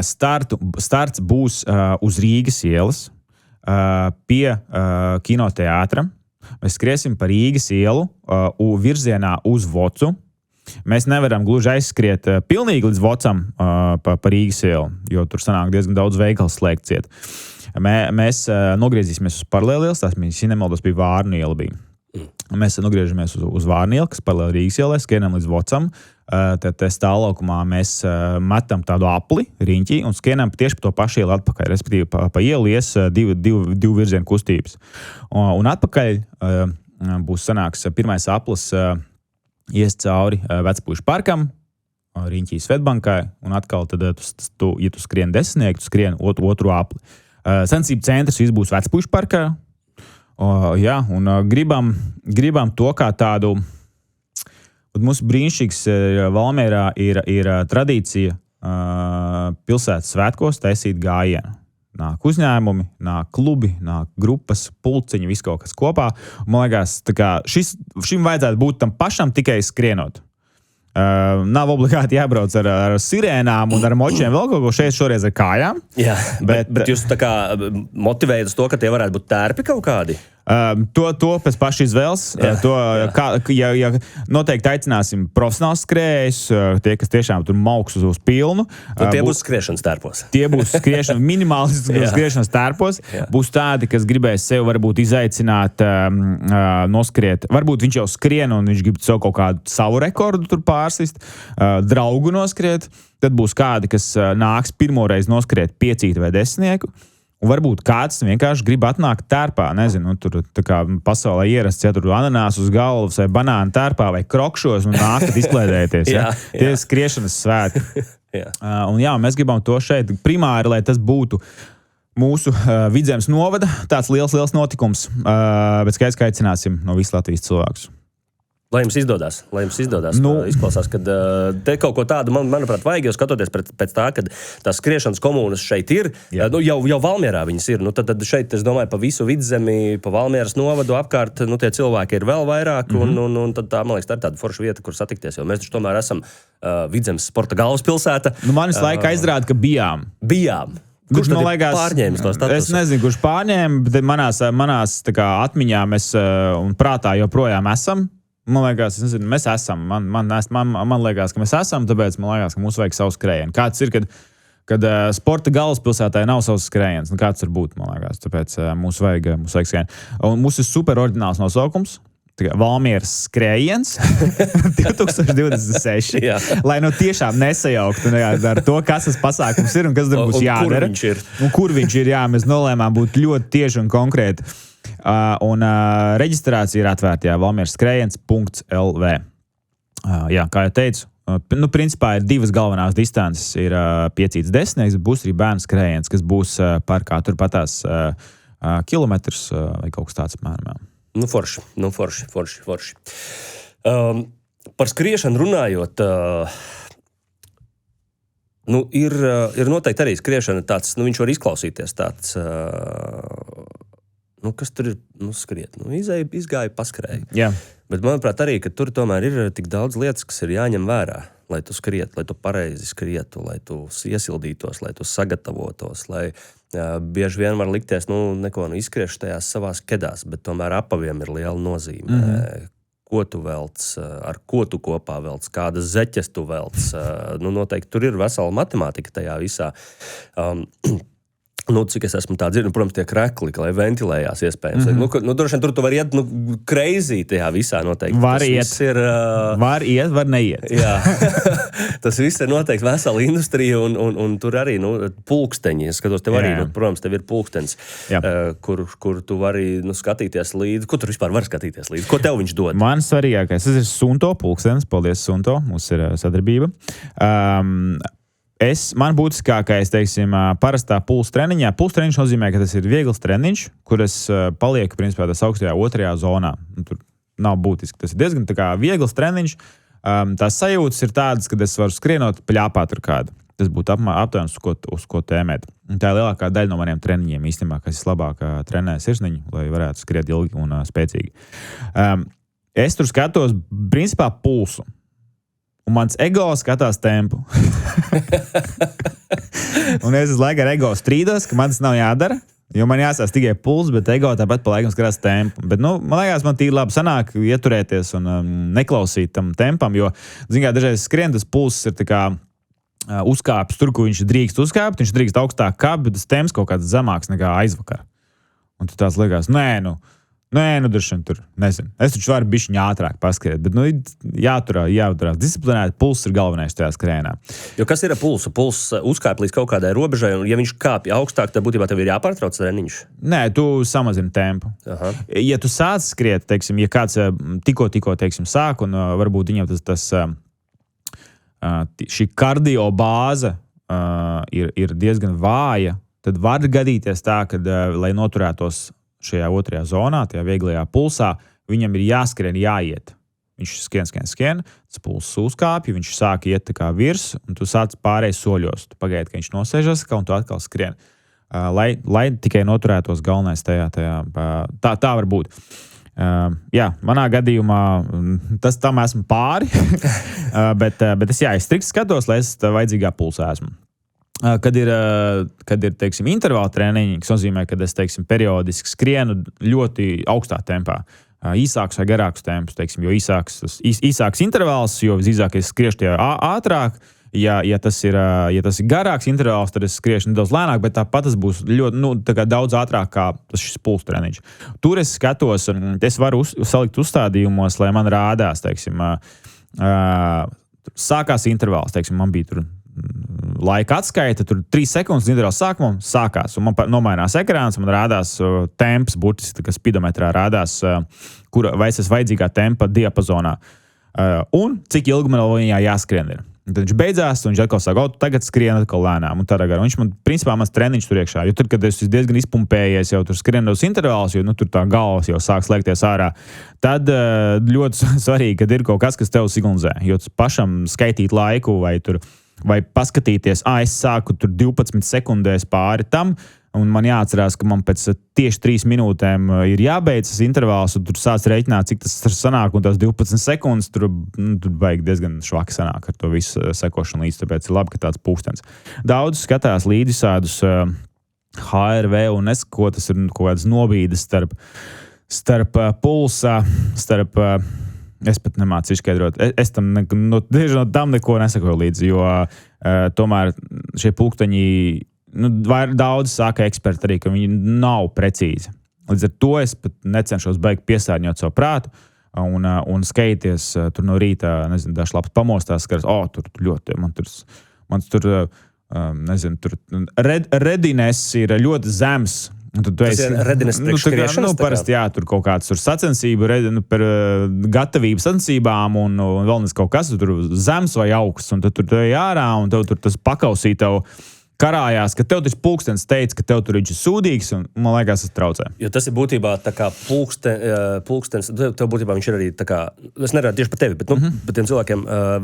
Speaker 2: Starts būs uz Rīgas ielas pie kinoteātra. Mēs skriesim pa Rīgas ielu virzienā uz Vocu. Mēs nevaram gluži aizskriet pilnīgi līdz Vocam pa Rīgas ielu, jo tur sanāk diezgan daudz veikals slēgt ciet. Mēs nogriezīsimies uz paralēlielas, tās bija Sinemaldos, bija Vārnu iela bija. Mēs nogriežamies uz Vārnielu, kas paralēli Rīgas ielai, skrienam līdz Vocam. Tad stāvlaukumā mēs metam tādu apli, riņķi, un skrienam tieši pa to pašu ielu atpakaļ. Respektīvi, pa ielu ies divu virzienu kustības. Un atpakaļ būs sanāks pirmais aplis ies cauri Vecpuišu parkam, riņķī Svetbankai, un atkal tad, ja tu skrien 10, tu skrien otru apli. Sacensību centrs viss būs Vecpuišu parkā. Jā, un gribam to kā tādu, mūsu brīnišķīgs Valmierā ir tradīcija pilsētas svētkos taisīt gājienu. Nāk uzņēmumi, nāk klubi, nāk grupas, pulciņi, viss kaut kas kopā. Un, man liekas, šim vajadzētu būt tam pašam tikai skrienot. Nav obligāti jābrauc ar sirēnām un ar močiem vēl kaut ko šoreiz ar kājām.
Speaker 1: Jā, bet jūs tā kā motivējat uz to, ka tie varētu būt tērpi kaut kādi?
Speaker 2: To pēc paša izvēles. Ja noteikti aicināsim profesionāls skrējējus, tie, kas tiešām tur mauks uz pilnu.
Speaker 1: Tie būs skriešanas tērpos.
Speaker 2: Tie būs minimāliski skriešanas tērpos. Būs tādi, kas gribēs sev varbūt izaicināt, noskriet. Varbūt viņš jau skrien un viņš grib sev kaut kādu savu rekordu tur pārsist, draugu noskriet. Tad būs kādi, kas nāks pirmoreiz noskriet 5 vai 10. Un varbūt kāds vienkārši grib atnākt tērpā, nezinu, tur tā kā pasaulē ierasts, ja tur ananās uz galvas vai banānu tērpā vai krokšos un nākat izklēdēties. Ja? Tie ir skriešanas svētki. Mēs gribam to šeit primāri, lai tas būtu mūsu Vidzemes novada, tāds liels notikums, bet skaidrs, ka aicināsim no visu Latvijas cilvēkus.
Speaker 1: Lai jums izdodas. Izklausās, ka te kaut ko tādu, manuprāt, vajag, jo skatoties pēc tā, ka tās skriešanas komunas šeit ir, jau Valmierā viņas ir. Tad šeit, es domāju, pa visu Vidzemi, pa Valmieras novadu apkārt, tie cilvēki ir vēl vairāk, un tad tā, man liekas, tā ir tāda forša vieta, kur satikties, jo mēs taču tomēr esam Vidzemes sporta galvaspilsēta.
Speaker 2: Manis laika aizrāda, ka bijām.
Speaker 1: Kurš man liekas pārņēmis to statusu?
Speaker 2: Es nezinu, kurš pārņēma, bet manās tā kā atmiņā mēs un prātā joprojām esam. Man liekas, mēs esam. Man liekas, ka mēs esam, tāpēc man liekas, ka mums vajag savu skrējienu. Kāds ir, kad sporta galvaspilsētā nav savs skrējiens? Kāds var būt, man liekas, tāpēc mums vajag skrējienu. Un mums ir super oriģināls nosaukums. Valmieras skrējiens 2026. Lai tiešām nesajauktu ar to, kas tas pasākums ir un kas tur būs jādara. Kur viņš ir. Mēs nolēmām būt ļoti tieši un konkrēti. Un reģistrācija ir atvērta valmieraskrējiens.lv. Kā jau teicu, principā ir divas galvenās distances. Ir 5-10, būs arī bērnu skrējiens, kas būs parkā turpatās kilometrs vai kaut kas tāds apmēram. Forši. Par skriešanu runājot, ir noteikti arī skriešana tāds, viņš var izklausīties tāds, kas tur ir, skriet, izgāja, paskrēja. Jā. Bet, manuprāt, arī, ka tur tomēr ir tik daudz lietas, kas ir jāņem vērā, lai tu skriet, lai tu pareizi skrietu, lai tu iesildītos, lai tu sagatavotos, lai bieži vien var likties, neko izskriešu tajās savās kedās, bet tomēr apaviem ir liela nozīme. Ko tu velc, ar ko tu kopā velc, kādas zeķes tu velc. Noteikti tur ir vesela matemātika tajā visā. Cik es esmu tā dzirdējis, protams, tie krekli, lai ventilējās iespējams. Droši vien tur tu vari iet crazy tajā visā noteikti. Var iet, var neiet.
Speaker 1: Jā, tas viss ir noteikti vesela industrija un tur arī pulksteņi. Es skatos, tev arī, protams, tev ir pulkstenis, kur tu vari skatīties līdzi. Ko tur vispār var skatīties līdzi? Ko tev viņš dod?
Speaker 2: Man svarīgākais, tas ir Sunto pulkstenis. Paldies, Sunto. Mums ir sadarbība. Man būtiskākais, parastā pulsa treniņā. Pulsa treniņš nozīmē, ka tas ir viegls treniņš, kur es palieku, principā, tas augstajā otrajā zonā. Tur nav būtiski. Tas ir diezgan tā kā viegls treniņš. Tās sajūtas ir tādas, kad es varu skrienot, pļāpāt ar kādu. Tas būtu aptuveni, uz ko tēmēt. Un tā ir lielākā daļa no maniem treniņiem, īstenībā, kas vislabāk trenē sirsniņu, lai varētu skriet ilgi un spēcīgi. Es tur skatos, principā, pulsu. Un mans ego skatās tempu. Un es laikam ar ego strīdos, ka man tas nav jādara, jo man jāsās tikai puls, bet ego tāpat pa laikam skatās tempu. Bet, man liekas, man tīri labi sanāk ieturēties un neklausīt tam tempam, jo, dažreiz skrien tas pulss ir tā kā uzkāpis tur, kur viņš drīkst uzkāpt, viņš drīkst augstāk kāpt, bet tas temps kaut kāds zemāks nekā aizvakar. Un tu tās liekas, droši vien tur, nezinu. Es taču varu bišķiņ ātrāk paskriet, bet, jāturās disciplinēti, pulss ir galvenais tajā skrējienā.
Speaker 1: Jo kas ir pulsu? Pulss uzkāp līdz kaut kādai robežai, un ja viņš kāpj augstāk, tad būtībā tev ir jāpārtrauc treniņš?
Speaker 2: Nē, tu samazini tempu. Aha. Ja tu sāc skriet, ja kāds tikko, sāk, un varbūt viņam šī kardio bāze ir diezgan vāja, tad var gadīties tā, ka, lai noturētos šajā otrajā zonā, tajā vieglajā pulsā, viņam ir jāskrien, jāiet. Viņš skrien, tas pulss uzkāpj, viņš sāk iet tā kā virs, un tu sāc pārējais soļos. Tu pagaidi, ka viņš nosēžas, un tu atkal skrien. Lai tikai noturētos galvenais tajā. Tā var būt. Manā gadījumā tam esmu pāri, bet es strikt skatos, lai es vajadzīgā pulsā esmu. Kad ir intervāla treniņi, kas nozīmē, ka es, periodiski skrienu ļoti augstā tempā. Īsāks vai garāks temps, jo īsāks intervāls, jo visdrīzāk es skriešu tajā ātrāk. Ja tas ir garāks intervāls, tad es skriešu nedaudz lēnāk, bet tāpat tas būs ļoti, daudz ātrāk kā šis pulsa treniņš. Tur es skatos, es varu salikt uzstādījumos, lai man rādās, sākās intervāls, man bija tur laika atskaita, tur 3 sekundes intervāls sākumam sākās, un man nomainās ekrāns, man rādās temps, burtiski, ka spidometrā rādās, vai es esmu vajadzīgā tempa diapazonā. Un cik ilgi man vēl viņā jāskrien ir. Tad viņš beidzās, un viņš atkal saka, tagad skrien atkal lēnām. Un tādā garā. Viņš man, principā, mans treniņš tur iekšā. Jo tad, kad es diezgan izpumpējies, jau tur skrienos intervālus, jo tur tā galvas jau sāk slēgties ārā, tad ļoti svarīgi, kad ir kaut kas tev signalizē. Jo pašam skaitīt laiku vai paskatīties, es sāku tur 12 sekundēs pāri tam, un man jāatcerās, ka man pēc tieši 3 minūtēm ir jābeidz tas intervāls, un tur sāc rēķināt, cik tas sanāk, un tās 12 sekundes tur vajag diezgan švaki sanāk ar to visu sekošanu līdz, tāpēc ir labi, ka tāds pūkstens. Daudz skatās līdzi sādus HRV, un ko tas ir kaut kādas nobīdes starp pulsa, es pat nemācu izskaidrot. Es tam neko nesakoju līdzi, jo tomēr šie pulkteņi daudz saka eksperti arī, ka viņi nav precīzi. Līdz ar to es pat necenšos beigt piesārņot savu prātu un skaities tur no rīta, nezinu, dažs labs pamostās, skatās, tur ļoti, man tur redines ir ļoti zems.
Speaker 1: Tas ir redines priekšskriešanas?
Speaker 2: Parasti, tur kaut kāds tur sacensību, par gatavību sacensībām un vēl nes kaut kas, tur zems vai augsts, un tad tur ej ārā, un tev tur tas pakausī tev karājās, ka tev tas pulkstens teica, ka tev tur viņš ir sūdīgs, un man liekas, tas traucē.
Speaker 1: Jo tas ir būtībā tā kā pulkstens, tev būtībā viņš ir arī tā kā, es nerādu tieši par tevi, bet par tiem cilvēkiem,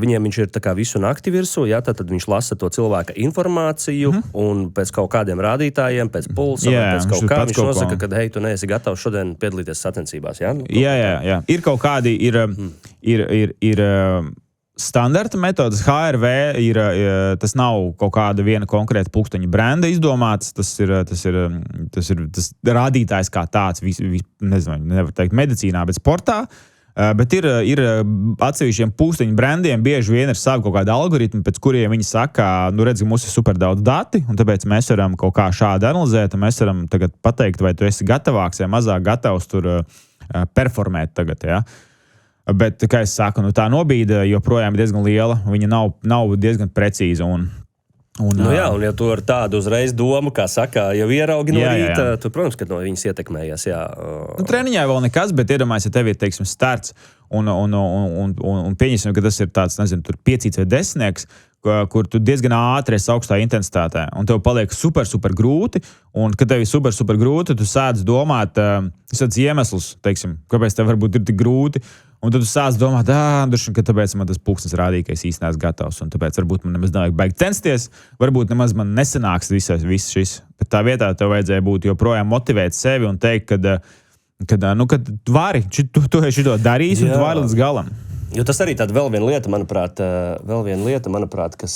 Speaker 1: viņiem viņš ir tā kā visu nakti virsū, tad viņš lasa to cilvēka informāciju, un pēc kaut kādiem rādītājiem, pēc pulsa, vai pēc kaut kā, viņš nosaka, ka, hei, tu neesi gatavs šodien piedalīties sacensībās, jā?
Speaker 2: Jā. Ir kaut kādi, ir standarta metodas. HRV tas nav kaut kāda viena konkrēta pulksteņa brenda izdomāts. Tas ir rādītājs kā tāds, nezinu, nevar teikt medicīnā, bet sportā. Bet ir atsevišķiem pulksteņu brendiem bieži vien ir savi kaut kādi algoritmi, pēc kuriem viņi saka, redz, mums ir super daudz dati, un tāpēc mēs varam kaut kā šādi analizēt, un mēs varam tagad pateikt, vai tu esi gatavāks vai mazāk gatavs tur performēt tagad, ja? Bet, kā es saku, tā nobīde joprojām ir diezgan liela. Viņa nav diezgan precīza. Un
Speaker 1: ja tu ar tādu uzreiz domu, kā saka, jau ieraugi no rīta, tu, protams, ka no viņas ietekmējies.
Speaker 2: Treniņā vēl nekas, bet iedomājies, ja tev ir, teiksim, starts un pieņemsim, ka tas ir tāds, nezinu, tur 5 vai 10, kur tu diezgan ātri esi augstā intensitātē, un tev paliek super grūti, un kad tev ir super grūti, tu sāc domāt, iemeslus, teiksim, kāpēc tev varbūt ir tik grūti, un tad tu sāc domāt, ka tāpēc man tas pulkstens rādīja, ka es īsti neesmu gatavs, un tāpēc varbūt man nemaz nevajag baigt censties, varbūt nemaz man nesanāks viss šis, bet tā vietā tev vajadzēja būt joprojām motivēt sevi un teikt, kad tu vari, tu esi šito darījis, un tu vari līdz galam.
Speaker 1: Jo tas arī tāda vēl viena lieta, manuprāt, kas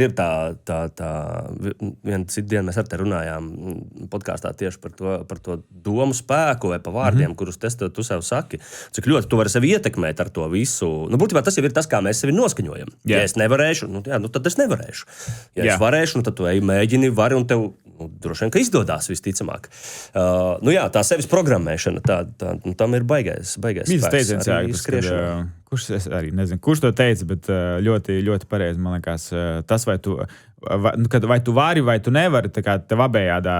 Speaker 1: ir tā vienu citu dienu mēs ar te runājām podkāstā tieši par to domu spēku vai pa vārdiem, kurus tu sev saki. Cik ļoti tu vari sevi ietekmēt ar to visu. Būtībā tas jau ir tas, kā mēs sevi noskaņojam. Ja es nevarēšu, tad es nevarēšu. Ja es varēšu, tad tu mēģini, vari un tev droši vien, ka izdodās visticamāk. Tā sevis programmēšana, tam ir baigais spēks arī skriešanā.
Speaker 2: Es arī nezinu, kurš to teica, bet ļoti, ļoti pareizi, man liekas, tas, vai tu vari, vai tu nevari, tā kā tev abējādā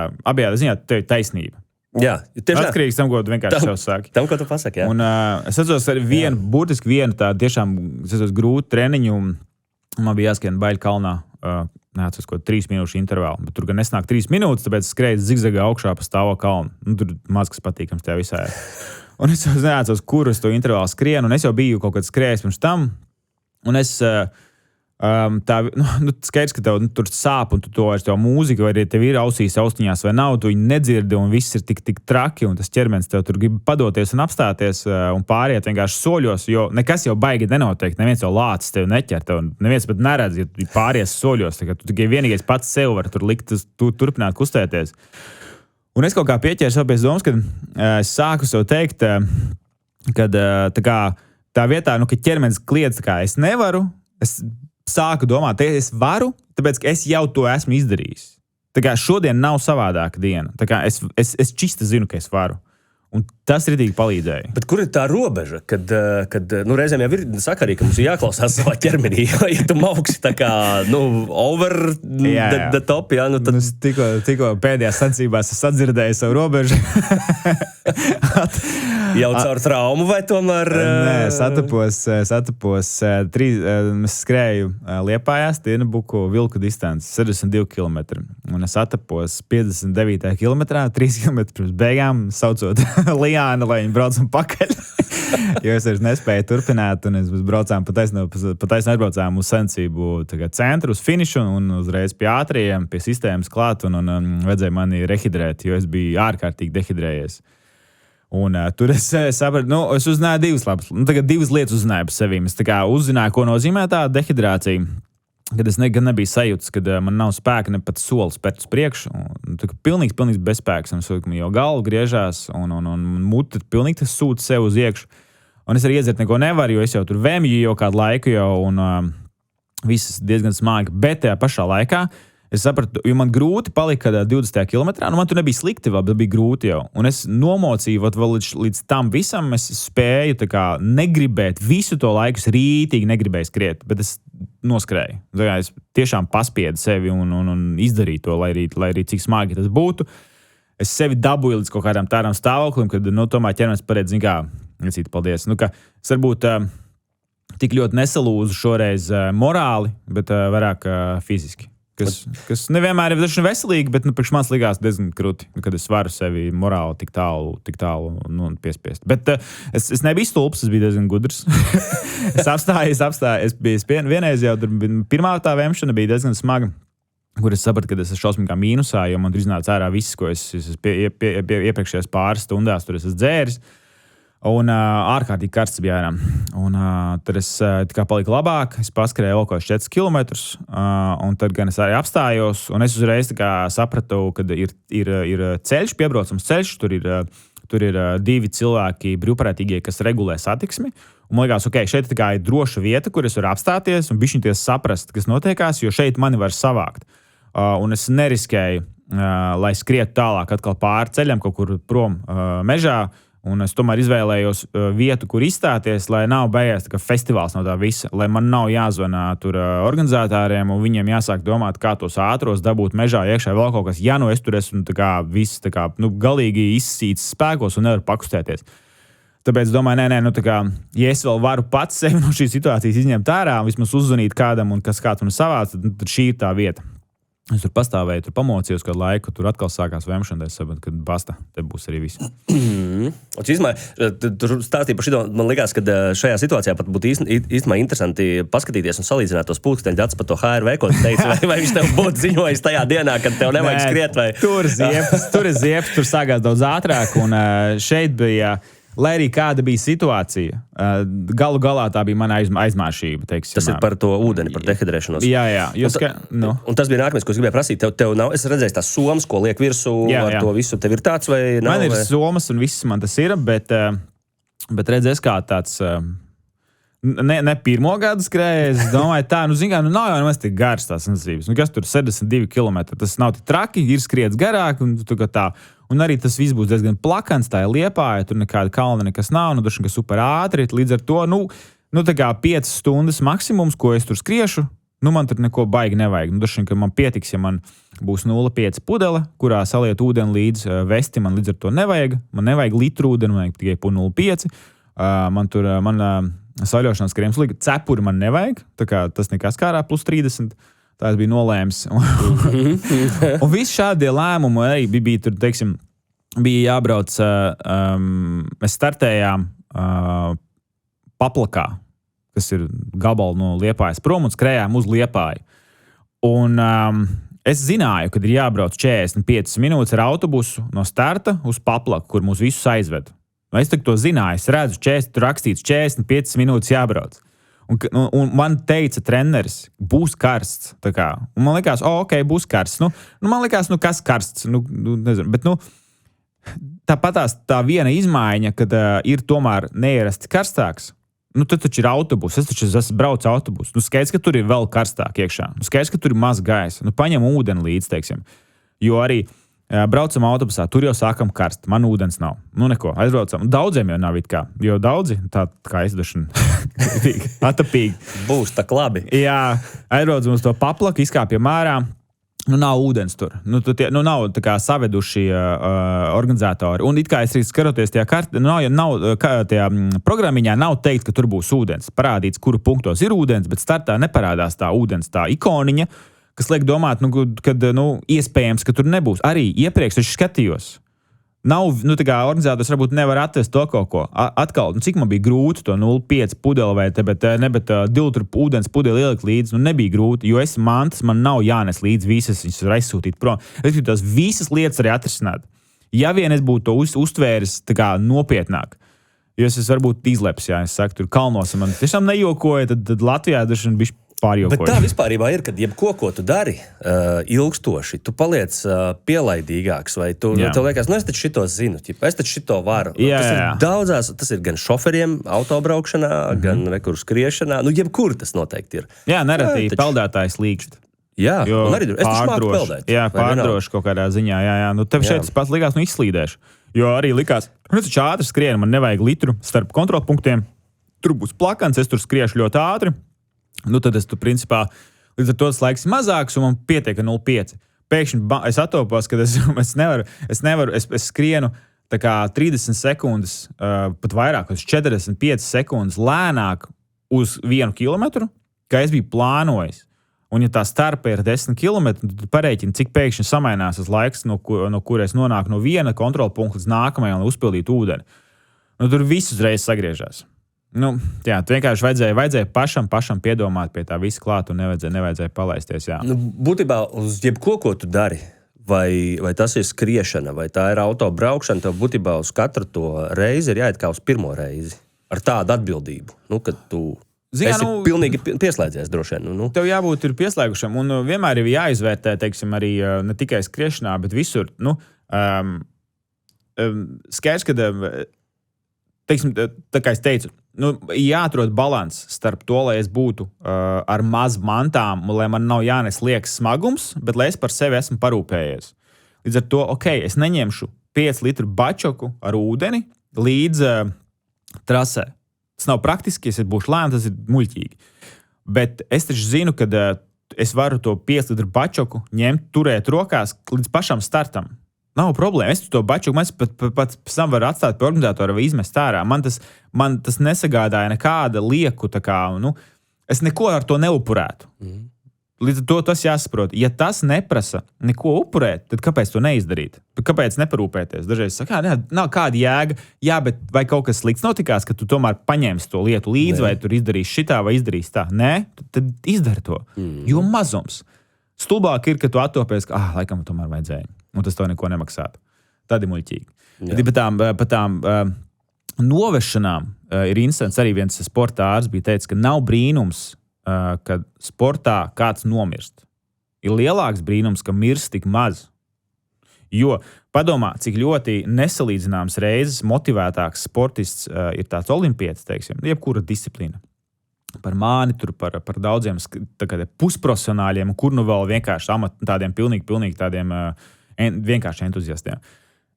Speaker 2: ziņā tev ir taisnība.
Speaker 1: Jā, tieši
Speaker 2: atkarīgs tam, ko tu vienkārši sev saki.
Speaker 1: Tam, ko tu pasaki, jā.
Speaker 2: Un es atceros ar vienu tā tiešām grūtu treniņu, man bija jāskrien Baļu kalnā, neatceros, 3 minūšu intervālu, bet tur gan nesnāk 3 minūtes, tāpēc skrēju zigzagā augšā pa stāvo kalnu. Tur maz kas patīkams tajā visā. Un es jau neatceros, kur es to intervālu skrienu, un es jau biju kaut kad skrējis pirms tam, un es skaidrs, ka tev tur sāp, un tu to vairs tev mūzika, vai arī tev ir ausīs austiņās vai nav, tu viņu nedzirdi, un viss ir tik traki, un tas ķermenis tev tur grib padoties un apstāties, un pāriet vienkārši soļos, jo nekas jau baigi nenotiek, neviens jau lācis tev neķer, tev neviens pat neredz, ja tu pāries soļos, tā kā tu tikai vienīgais pats sev var tur likt, turpināt kustēties. Un es kaut kā pieķēru sev pēc domas, kad es sāku sev teikt, kad tā vietā, ka ķermenis kliedz, kā es nevaru, es sāku domāt, es varu, tāpēc, ka es jau to esmu izdarījis. Tā kā šodien nav savādāka diena. Tā kā es čista zinu, ka es varu. Un tas ritīgi palīdzēja.
Speaker 1: Bet kur ir tā robeža, kad reizēm jau ir sakarīgi, ka mums ir jāklausās savā ķermenī, ja tu maugsi tā kā, over the top, tad...
Speaker 2: Tikko pēdējās sacensībās es atdzirdēju savu robežu.
Speaker 1: Jau caur traumu vai tomēr?
Speaker 2: Nē, satapos es skrēju Liepājās, Tirnabuku vilku distanci 62 km. Un es satapos 59. kilometrā, 3 km pirms beigām, saucot Lijānu, lai viņi braucam pakaļ. Jo es vairs nespēju turpināt, un es braucām pataisni aizbraucām uz sacensību centru, uz finišu, un uzreiz pie ātriem, pie sistēmas klāt, un vajadzēja mani rehidrēt, jo es biju ārkārtīgi dehidrējies. Un tur es sapratu, es uzzināju divas lietas uzzināju par sevi. Es uzzināju, ko nozīmē tā dehidrācija. Kad es nebiju sajūtas, kad man nav spēka ne pat solis spērt uz priekšu. Pilnīgs bezspēks. Jo galva griežās un mute pilnīgi sūta sev uz iekšu. Un es arī iedzert neko nevaru, jo es jau tur vēmju jau kādu laiku un viss diezgan smagi. Bet tajā pašā laikā es sapratu, jo man grūti palika 20. kilometrā. Man tur nebija slikti vēl, bet bija grūti jau. Un es nomocīju vēl līdz tam visam. Es spēju negribēt visu to laiku. Es rītīgi negribēju skriet, bet es noskrēju. Es tiešām paspiedu sevi un izdarīju to, lai arī cik smagi tas būtu. Es sevi dabūju līdz kaut kādam tādam stāvoklim, kad tomēr ķermenis paredz, paldies. Es varbūt tik ļoti nesalūzu šoreiz morāli, bet vairāk fiziski. Kas nevienmēr ir veselīgi, bet priekš manis likās diezgan kruti, kad es varu sevi morāli tik tālu piespiest. Bet es nebiju stulbs, es biju diezgan gudrs. Es apstāju. Vienreiz jau pirmā tā vēmšana bija diezgan smaga, kur es sapratu, ka es esmu šausmīgā mīnusā, jo man tur iznāca ārā viss, ko es iepriekšējās pāris stundās tur esmu dzēris. Un ārkārtīgi karsts bija ārā. Un tad es paliku labāk, es paskrēju vēl kaut 4 km, un tad gan es arī apstājos, un es uzreiz sapratu, ka ir ceļš, piebraucams ceļš, tur ir 2 cilvēki brīvprātīgie, kas regulē satiksmi. Un man liekas, šeit ir droša vieta, kur es varu apstāties un bišķiņties saprast, kas notiekās, jo šeit mani var savākt. Un es neriskēju, lai skrietu tālāk atkal pāri ceļam, kaut kur prom mežā. Un es tomēr izvēlējos vietu, kur izstāties, lai nav beigas festivāls no tā visa, lai man nav jāzvanā tur organizatoriem un viņiem jāsāk domāt, kā tos ātros dabūt mežā iekšā vēl kaut kas. Ja es tur esmu viss galīgi izsīts spēkos un nevaru pakustēties. Tāpēc domāju, ja es vēl varu pats sevi no šīs situācijas izņemt ārā un vismaz uzzvanīt kādam un kāds man savāc, tad šī ir tā vieta. Es tur pastāvēju, tur pamocījos kādu laiku, tur atkal sākās vēmšana, es saprotu, ka basta, te būs arī viss.
Speaker 1: Tur stāstīja par šito, man likās, ka šajā situācijā pat būtu īstenībā interesanti paskatīties un salīdzināt tos pulksteņu datus par to HRV, ko tu teici, vai viņš tev būtu ziņojis tajā dienā, kad tev nevajag skriet, vai...
Speaker 2: Tur ir ziepes, tur sākās daudz ātrāk, un šeit bija... Lai arī kāda bija situācija, galu galā tā bija mana aizmāršība.
Speaker 1: Tas ir par to ūdeni, par dehidrēšanos.
Speaker 2: Jā.
Speaker 1: Un tas bija nākamais, ko es gribēju prasīt. Tev nav, es redzēju tās somas, ko liek virsū ar to visu. Tev ir tāds vai nav?
Speaker 2: Man ir somas un viss man tas ir, bet redzēs kā tāds... Ne pirmo gadu skrēju, es domāju tā, nav jau nemaz tik gars tās sacensības. Kas tur 72 km, tas nav tik traki, ir skriets garāk un tā. Un arī tas viss būs diezgan plakans, tā ir Liepāja, tur nekāda kalna nekas nav, droši vien, ka super ātri, līdz ar to, 5 stundas maksimums, ko es tur skriešu, man tur neko baigi nevajag. Droši vien, ka man pietiks, ja man būs 0,5 pudele, kurā saliet ūdeni līdz vesti, man līdz ar to nevajag. Man nevajag litru ūdeni, man vajag tikai 0,5. Man saļošanās krēms līga. Cepuri man nevajag, tā kā tas nekas kārā plus 30. Tā es biju nolēms. Un visi šādie lēmumi arī bija tur, teiksim, bija jābrauc, mēs startējām Paplakā, kas ir gabali no Liepājas prom un skrējām uz Liepāju. Un es zināju, kad ir jābrauc 45 minūtes ar autobusu no starta uz Paplaku, kur mūs visus aizved. Es to zināju, es redzu, tur rakstīts 45 minūtes jābrauc. Un man teica treneris, būs karsts. Un man likās, būs karsts. Man likās, kas karsts? Nezinu, bet tāpatās tā viena izmaiņa, kad ir tomēr neierasti karstāks. Tad taču ir autobus, es taču esmu braucu autobusu. Skaidrs, ka tur ir vēl karstāk iekšā. Skaidrs, ka tur ir maz gaisa. Paņem ūdeni līdzi, teiksim. Jo arī braucam autobusā, tur jau sākam karst. Man ūdens nav. Neko, aizbraucam. Daudziem jau nav it kā, jo daudzi, tā kā aizdošana, atapīgi.
Speaker 1: Būs tā labi.
Speaker 2: Jā, aizbraucam uz to Paplaku, izkāpjam ārā. Nav ūdens tur. Nav tā kā saveduši organizatori. Un it kā es arī skaroties tajā kartē, tajā programmiņā nav teikt, ka tur būs ūdens. Parādīts, kuru punktos ir ūdens, bet startā neparādās tā ūdens, tā ikoniņa, kas liek domāt, kad iespējams, ka tur nebūs. Arī iepriekš es skatījos. Nav, tā kā organizators varbūt nevar atvest to kaut ko. Atkal, cik man bija grūti to 0,5 pudeli vai bet 2 litru ūdens pudeli ielikt līdzi, nebija grūti, jo es mantas, man nav jānes līdzi visas, viņas var aizsūtīt prom. Es gribu tās visas lietas arī atrisināt. Ja vien es būtu to uztvēris tā kā nopietnāk, jo es varbūt izleps, ja es saku, tur kalnos, man tiešām nejokoja, tad Latvijā dažan bišķi pārjokoja.
Speaker 1: Bet tā vispārībā ir, kad jebko, ko tu dari ilgstoši, tu paliec pielaidīgāks, vai tev liekas, es taču šito zinu, es taču šito varu. Tas ir gan šoferiem autobraukšanā, gan rekur skriešanā, jebkur tas noteikti ir.
Speaker 2: Jā, nereti peldētājs līkst.
Speaker 1: Jā, un arī es taču māku peldēt.
Speaker 2: Jā, pārdroši kaut kādā ziņā, jā. Tev šeit tas pats likās, izslīdēšu. Jo arī likās, taču ātri skrienu, man nevajag litru starp kontrolpunktiem, tur būs plakans, es tur skriešu ļoti ātri. Tad es principā, līdz ar to tas laiks ir mazāks, un man pietiek 0,5. Pēkšņi es attopos, ka es skrienu tā kā 30 sekundes, pat vairāk, uz 45 sekundes lēnāk uz 1 kilometru, kā es biju plānojis. Un ja tā starpa ir 10 kilometri, tad pareiķini, cik pēkšņi samainās tas laiks, no kur es nonāku no viena kontrola punkta līdz nākamajam, lai uzpildītu ūdeni. Tur viss uzreiz sagriežās. Jā, vienkārši vajadzēja pašam piedomāt pie tā visa klāt un nevajadzēja palaisties. Jā.
Speaker 1: Būtībā uz jebko, ko tu dari, vai tas ir skriešana, vai tā ir autobraukšana, tev būtībā uz katru to reizi ir jāiet kā uz pirmo reizi. Ar tādu atbildību, kad tu esi pilnīgi pieslēdzies droši vien.
Speaker 2: Tev jābūt ir pieslēgušam un vienmēr ir jāizvērtē, teiksim, arī ne tikai skriešanā, bet visur. Skaidrs, ka, teiksim, tā kā es teicu, jāatrod balans starp to, lai es būtu ar maz mantām, lai man nav jānes liekas smagums, bet lai es par sevi esmu parūpējies. Līdz ar to, es neņemšu 5 litru bačoku ar ūdeni līdz trasē. Tas nav praktiski, es būšu lēns, tas ir muļķīgi. Bet es taču zinu, ka es varu to 5 litru bačoku ņemt, turēt rokās līdz pašam startam. Nav problēma. Es to bačuku pat sam varu atstāt pie organizatora vai izmest ārā. Man tas nesagādāja nekāda lieku. Es neko ar to neupurētu. Līdz ar to tas jāsaprot. Ja tas neprasa neko upurēt, tad kāpēc to neizdarīt? Kāpēc neparūpēties? Dažreiz saka, nav kāda jēga. Jā, bet vai kaut kas slikts notikās, ka tu tomēr paņemsi to lietu līdzi, vai tur izdarīsi šitā vai izdarīsi tā? Nē, tad izdari to. Jo mazums. Stulbāk ir, ka tu attopies, ka laikam tomēr vajadzēja. Un tas tev neko nemaksātu. Tad ir muļķīgi. Par tām novešanām ir instants. Arī viens sporta ārsts bija teicis, ka nav brīnums, kad sportā kāds nomirst. Ir lielāks brīnums, ka mirst tik maz. Jo padomā, cik ļoti nesalīdzināms reizes motivētāks sportists ir tāds olimpietis, teiksim, jebkura disciplīna. Par mani, par daudziem pusprofesionāļiem, kur vēl vienkārši tādiem pilnīgi tādiem vienkārši entuziastiem.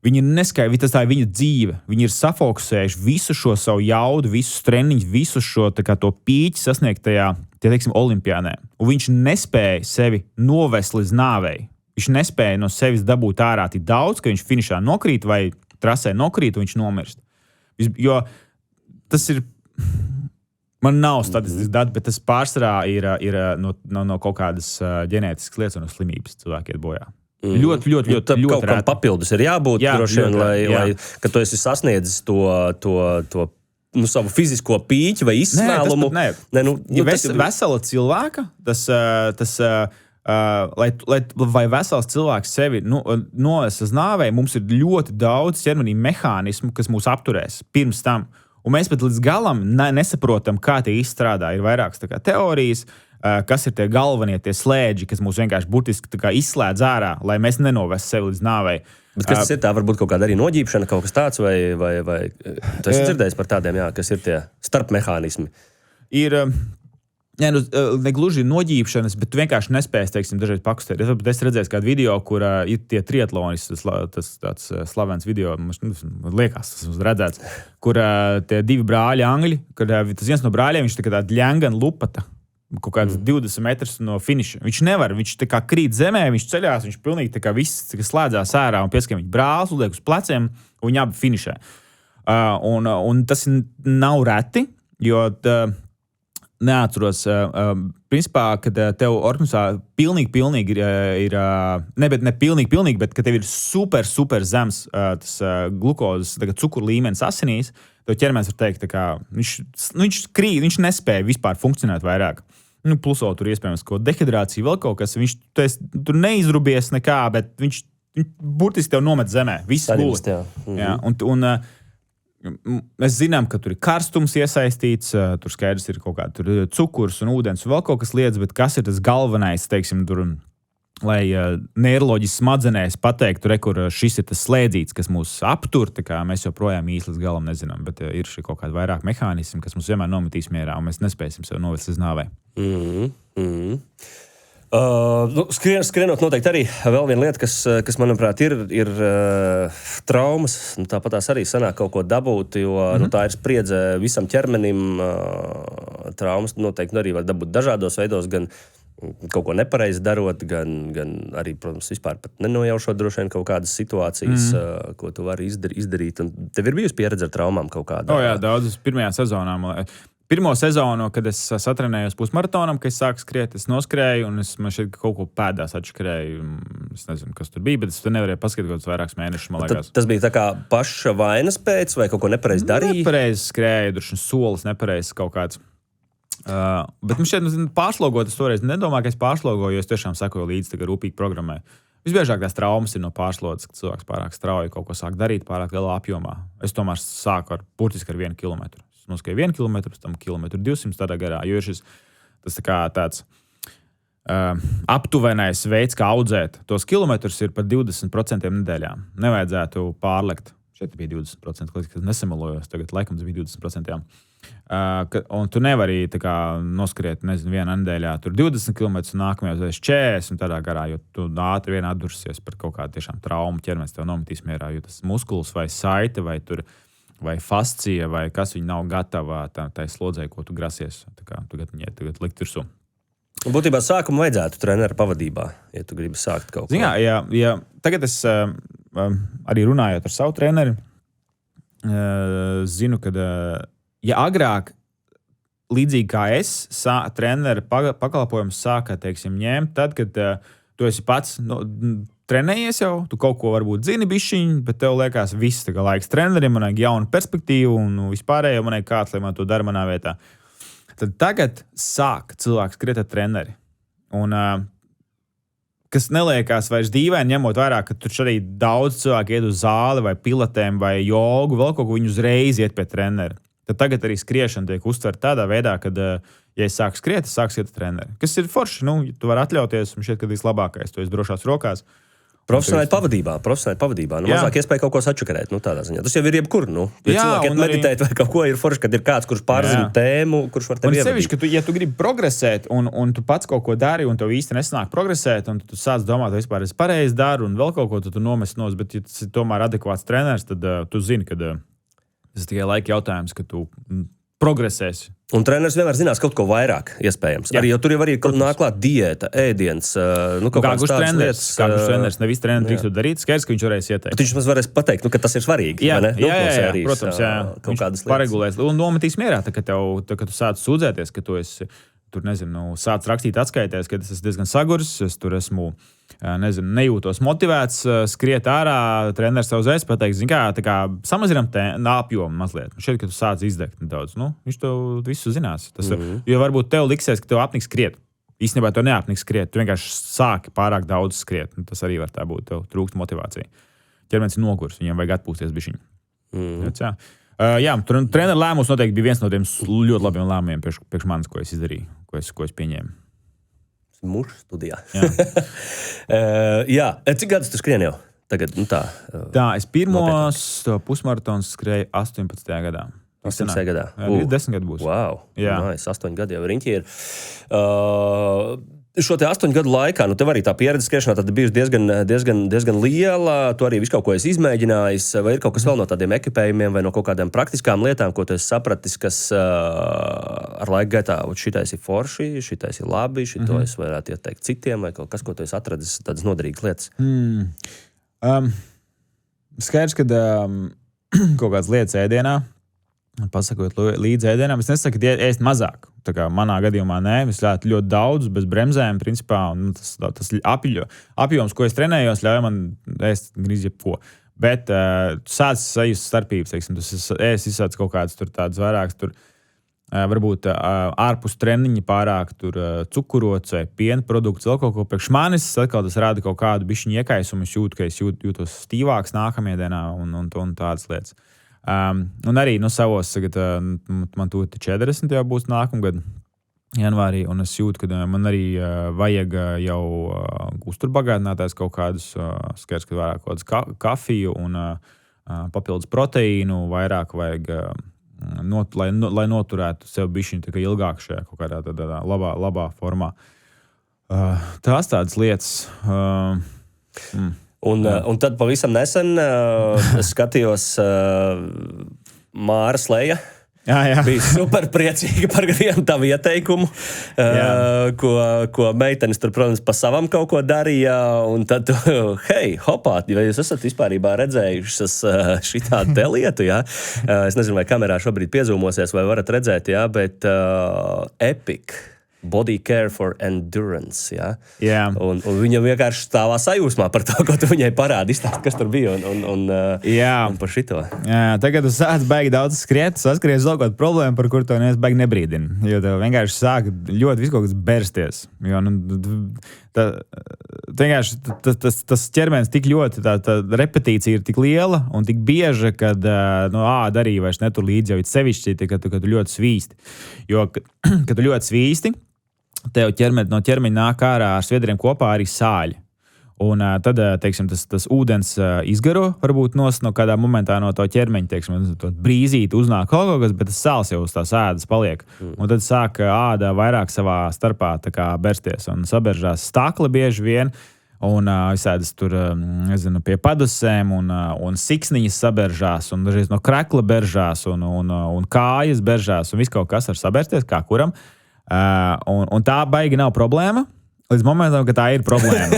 Speaker 2: Viņi ir neskaidri, tas tā ir viņa dzīve. Viņi ir safokusējuši visu šo savu jaudu, visus treniņus, visu šo to pīķi sasniegt tajā, teiksim, olimpiānē. Un viņš nespēja sevi novest līdz nāvei. Viņš nespēja no sevis dabūt ārā tik daudz, ka viņš finišā nokrīt vai trasē nokrīt un viņš nomirst. Jo tas ir... Man nav statistisks dati, bet tas pārsvarā ir no kaut kādas ģenētiskas lietas un no slimības cilvēki iet bojā. Ļoti
Speaker 1: kaut kam papildus ir jābūt, droši vien, lai kad tu esi sasniedzis to savu fizisko pīķi vai izsmēlumu.
Speaker 2: Vesela cilvēka, vai vesels cilvēks sevi noves uz nāvei, mums ir ļoti daudz ķermenī mehānismu, kas mūs apturēs pirms tam. Un mēs pat līdz galam nesaprotam, kā tie izstrādā. Ir vairākas teorijas, kas ir tie galvenie tie slēdži, kas mūs vienkārši burtiski izslēdz ārā, lai mēs nenovestu sevi līdz nāvei.
Speaker 1: Bet kas tas ir? Tā varbūt kaut kāda arī noģībšana, kaut kas tāds, vai tu esi dzirdējis par tādiem, kas ir tie starpmehānismi?
Speaker 2: Ir... ne gluži noģībšanas, bet tu vienkārši nespējas, teiksim, dažreiz pakustēt. Es redzēju kādu video, kur ir tie triatlonis, tas tāds slavens video, liekas, tas redzēts, kur tie 2 brāļi angļi, kur tas viens no brāļiem, viņš tā kā tāda ļengana lupata. kaut kāds 20 metrus no finiša. Viņš nevar, viņš tā kā krīt zemē, viņš ceļās, viņš pilnīgi tā kā viss slēdzās ārā un pieskiem viņa brālis, liek uz pleciem, un viņi abi finišē. Un tas nav reti, jo neatceros, principā, kad tev organismā pilnīgi ir ne pilnīgi, bet ka tev ir super zems tas glukozes, cukuru līmenis asinīs, tev ķermenis var teikt, kā, viņš krīt, viņš nespēja vispār funkcionēt vairāk. Pluso tur iespējams kaut dehidrācija, vēl kaut kas, viņš tur neizrubies nekā, bet viņš burtiski tev nomet zemē, viss gulst. Jā, un mēs zinām, ka tur ir karstums iesaistīts, tur skaidrs ir kaut kāda cukurs un ūdens un vēl kaut kas lietas, bet kas ir tas galvenais, teiksim, tur, lai neiroloģiski smadzenēs pateiktu, kur šis ir tas slēdzīts, kas mūs aptur, tā kā mēs joprojām īsti līdz galam nezinām, bet ir šī kaut kāda vairāk mehānismi, kas mums vienmēr nometīs mierā, un mēs nespēsim sev novest līdz nāvei.
Speaker 1: Skrienot noteikti arī vēl viena lieta, kas manuprāt, ir traumas. Tāpat tās arī sanāk kaut ko dabūt, jo tā ir spriedze visam ķermenim. Traumas noteikti arī var dabūt dažādos veidos, gan kaut ko nepareizi darot, gan arī, protams, vispār pat nenojaušot droši vien kaut kādas situācijas, ko tu vari izdarīt. Un tev ir bijusi pieredze ar traumām kaut kādā?
Speaker 2: Jā, daudz pirmajā sezonā. Pirmo sezonu, kad es satrenējos pusmaratonam, kad es sāku skriet, es noskrēju, un man šeit kaut ko pēdās atškrēju. Es nezinu, kas tur bija, bet es tur nevarēju paskatīt kaut kādus vairākus mēnešus, man liekas.
Speaker 1: Tas bija tā kā paša vainas pēc, vai kaut ko nepareizi darīja?
Speaker 2: Nepareizi skrēju, droši solis nepareizs kaut kāds. Bet man šeit pārslogot, es toreiz nedomāju, ka es pārslogoju, jo es tiešām sekoju līdzi tagad rūpīgi programmai. Visbiežāk tās traumas ir no pārslodzes, kad cilvēks pārāk strauji kaut ko sāk darīt, pārāk lielā apjomā. Es tomēr sāku burtiski ar 1 kilometru. Noskēju 1 kilometru, pēc tam 1,200 tādā garā, jo ir šis tāds aptuvenais veids, kā audzēt. Tos kilometrus ir par 20% nedēļā. Nevajadzētu pārlekt. Šeit bija 20%, kad nesamalojos, tagad laikam tas bija 20%. Un tu nevari noskriet, vienā nedēļā tur 20 km un nākamajā uzreiz 40 tādā garā, jo tu ātri vien atdursies par kaut kādu tiešām traumu, ķermenis tev nometīs mierā, jo tas muskulis vai saite vai fascija, vai kas viņa nav gatava tai slodzei, ko tu grasies. Tagad likt virsū.
Speaker 1: Būtībā sākumu vajadzētu treneru pavadībā, ja tu gribi sākt kaut ko.
Speaker 2: Jā, tagad es arī runājot ar savu treneri, zinu, ka ja agrāk, līdzīgi kā es, treneru pakalpojumus sāka, teiksim, ņemt, tad, kad tu esi pats trenējies jau, tu kaut ko varbūt zini bišķiņ, bet tev liekas viss laiks trenerim, man vajag jaunu perspektīvu un vispārējo man vajag kāds, lai man to dara manā vietā. Tad tagad sāk cilvēks skriet ar treneri. Un kas neliekās vairs dīvaini, ņemot vērā, ka tur arī daudz cilvēku iet uz zāli vai pilatēm vai jogu, vēl kaut ko viņi uzreiz iet pie treneri. Tad tagad arī skriešana tiek uztverta tādā veidā, kad, ja es sāku skriet ar treneri. Kas ir forši, tu vari atļauties, un šeit, kad vislabākais, tu esi drošās rokās.
Speaker 1: Profesionāli pavadībā. Mazāk iespēja kaut ko sačakarēt, tādā ziņā. Tas jau ir jebkur, ja cilvēki iet meditēt vai kaut ko ir forši, kad ir kāds, kurš pārzina tēmu, kurš var tevi ievadīt.
Speaker 2: Un sevišķi, ka ja tu gribi progresēt, un tu pats kaut ko dari, un tev īsti nesanāk progresēt, un tu sāc domāt, vai vispār es pareizi daru, un vēl kaut ko tu nomest nos, bet ja tas ir tomēr adekvāts treneris, tad tu zini, ka tas ir tikai laika jautājums, ka tu progresēsi.
Speaker 1: Un treneris vienmēr zinās kaut ko vairāk, iespējams. Arī, jo tur jau arī nāk klāt diēta, ēdiens, kaut kādas tādas lietas.
Speaker 2: Kā kurš treneris, nevis treneris drīkst to darīt, skaidrs, ka viņš varēs ieteikt.
Speaker 1: Bet viņš mums varēs pateikt, ka tas ir svarīgi.
Speaker 2: Jā, protams, jā. Viņš paregulēs un nometīs mierā, kad tu sāc sūdzēties, ka tu esi tur, sāc rakstīt atskaitēs, ka es esmu diezgan sagurs, es tur esmu, nejūtos motivēts skriet ārā, treneris tev uzreiz pateiks, kā samazinām apjomu mazliet. Šeit, kad tu sāc izdegt nedaudz, viņš tev visu zinās. Jo varbūt tev liksies, ka tev apniks skriet. Īstenībā tev neapniks skriet, tu vienkārši sāki pārāk daudz skriet. Tas arī var tā būt, tev trūkst motivācija. Ķermenis ir nogurs, viņam vajag atpūsties bišķiņ. Treneru lēmums noteikti bija viens no tiem ļoti labiem lēmumiem priekš manis, ko es izdarīju, ko es pieņēmu.
Speaker 1: Mužs studijā. Cik gadus tu skrieni jau? Tagad,
Speaker 2: es pirmos pusmaratons skrēju 18. gadā.
Speaker 1: 18. gadā?
Speaker 2: 10 gadu būs.
Speaker 1: Wow, nice, 8 gadi jau riņķi ir. šo te 8 gadu laikā, tev arī tā pieredze skriešanā tad bijusi diezgan liela, tu arī visu kaut ko esi izmēģinājis, vai ir kaut kas vēl no tādiem ekipējumiem vai no kaut kādām praktiskām lietām, ko tu esi sapratis, kas ar laika gaitā, šitais ir forši, šitais ir labi, šito es varētu ieteikt citiem, vai kaut kas, ko tu esi atradis, tādas noderīgas lietas?
Speaker 2: Skaidrs, ka kaut kādas lietas ēdienā, pasakot līdz ēdienām, es nesaku, ka ēst mazāk. Tā kā manā gadījumā nē, es ļoti daudz, bez bremzēm, principā, un tas apjoms, ko es trenējos, ļauj man ēst gandrīz jebko. Bet tu sāc sajust starpības, teiksim, es izsāc kaut kādas tur tādas vairākas, tur varbūt ārpus treniņa pārāk tur cukurots vai piena produkts, vēl kaut ko priekš manis, atkal tas rada kaut kādu bišķiņu iekaisumu, es jūtu, ka es jūtos stīvāks nākamajā dienā un tādas lietas. Un arī savos, man tur 40 jau būs nākamgad janvārī, un es jūtu, ka man arī vajag jau uzturbagātinātājs kaut kādus, skaidrs, ka vairāk kaut kādus kafiju un papildus proteīnu, vairāk vajag, lai noturētu sev bišķiņu ilgāk šajā kaut kādā tādā labā formā. Tās tādas lietas.
Speaker 1: Un tad pavisam nesen skatījos Māra Sleja.
Speaker 2: Jā.
Speaker 1: Bija super priecīga par vienu tavu ieteikumu, ko meitenes tur, protams, pa savam kaut ko darīja. Un tad, hei, hopā, vai jūs esat vispārībā redzējušas šitādu te lietu, jā? Es nezinu, vai kamerā šobrīd piezūmosies, vai varat redzēt, jā, bet Epic. Body care for endurance, jā.
Speaker 2: Yeah.
Speaker 1: Un viņa vienkārši stāvā sajūsmā par to, ko tu viņai parādi, izstāst, kas tur bija un par šito.
Speaker 2: Jā, tagad tu sāc baigi daudz skriet, saskaries vēl kaut problēmu, par kur to baigi nebrīdini. Jo tev vienkārši sāk ļoti visu kaut kas bersties. Jo, tas ķermenis tik ļoti, tā repetīcija ir tik liela un tik bieža, kad āda arī vairs netur līdzi, jau it sevišķi, kad tu ļoti svīsti. Jo, kad tu ļoti svīsti, tev no ķermeņa nāk ārā ar sviedriem kopā arī sāļi. Un tad, teiksim, tas ūdens izgaro, varbūt no kādā momentā no to ķermeņa, teiksim, to brīzīt uznāk kaut kas, bet tas sāls jau uz tās ādas paliek. Un tad sāk āda vairāk savā starpā tā kā bersties un saberžās stakli bieži vien. Un visādas tur, nezinu, pie padusēm un siksniņas saberžās, un dažreiz no krekla beržās, un kājas beržās, un viss kaut kas var sabersties, kā kuram. Un tā baigi nav problēma, līdz momentam, ka tā ir problēma.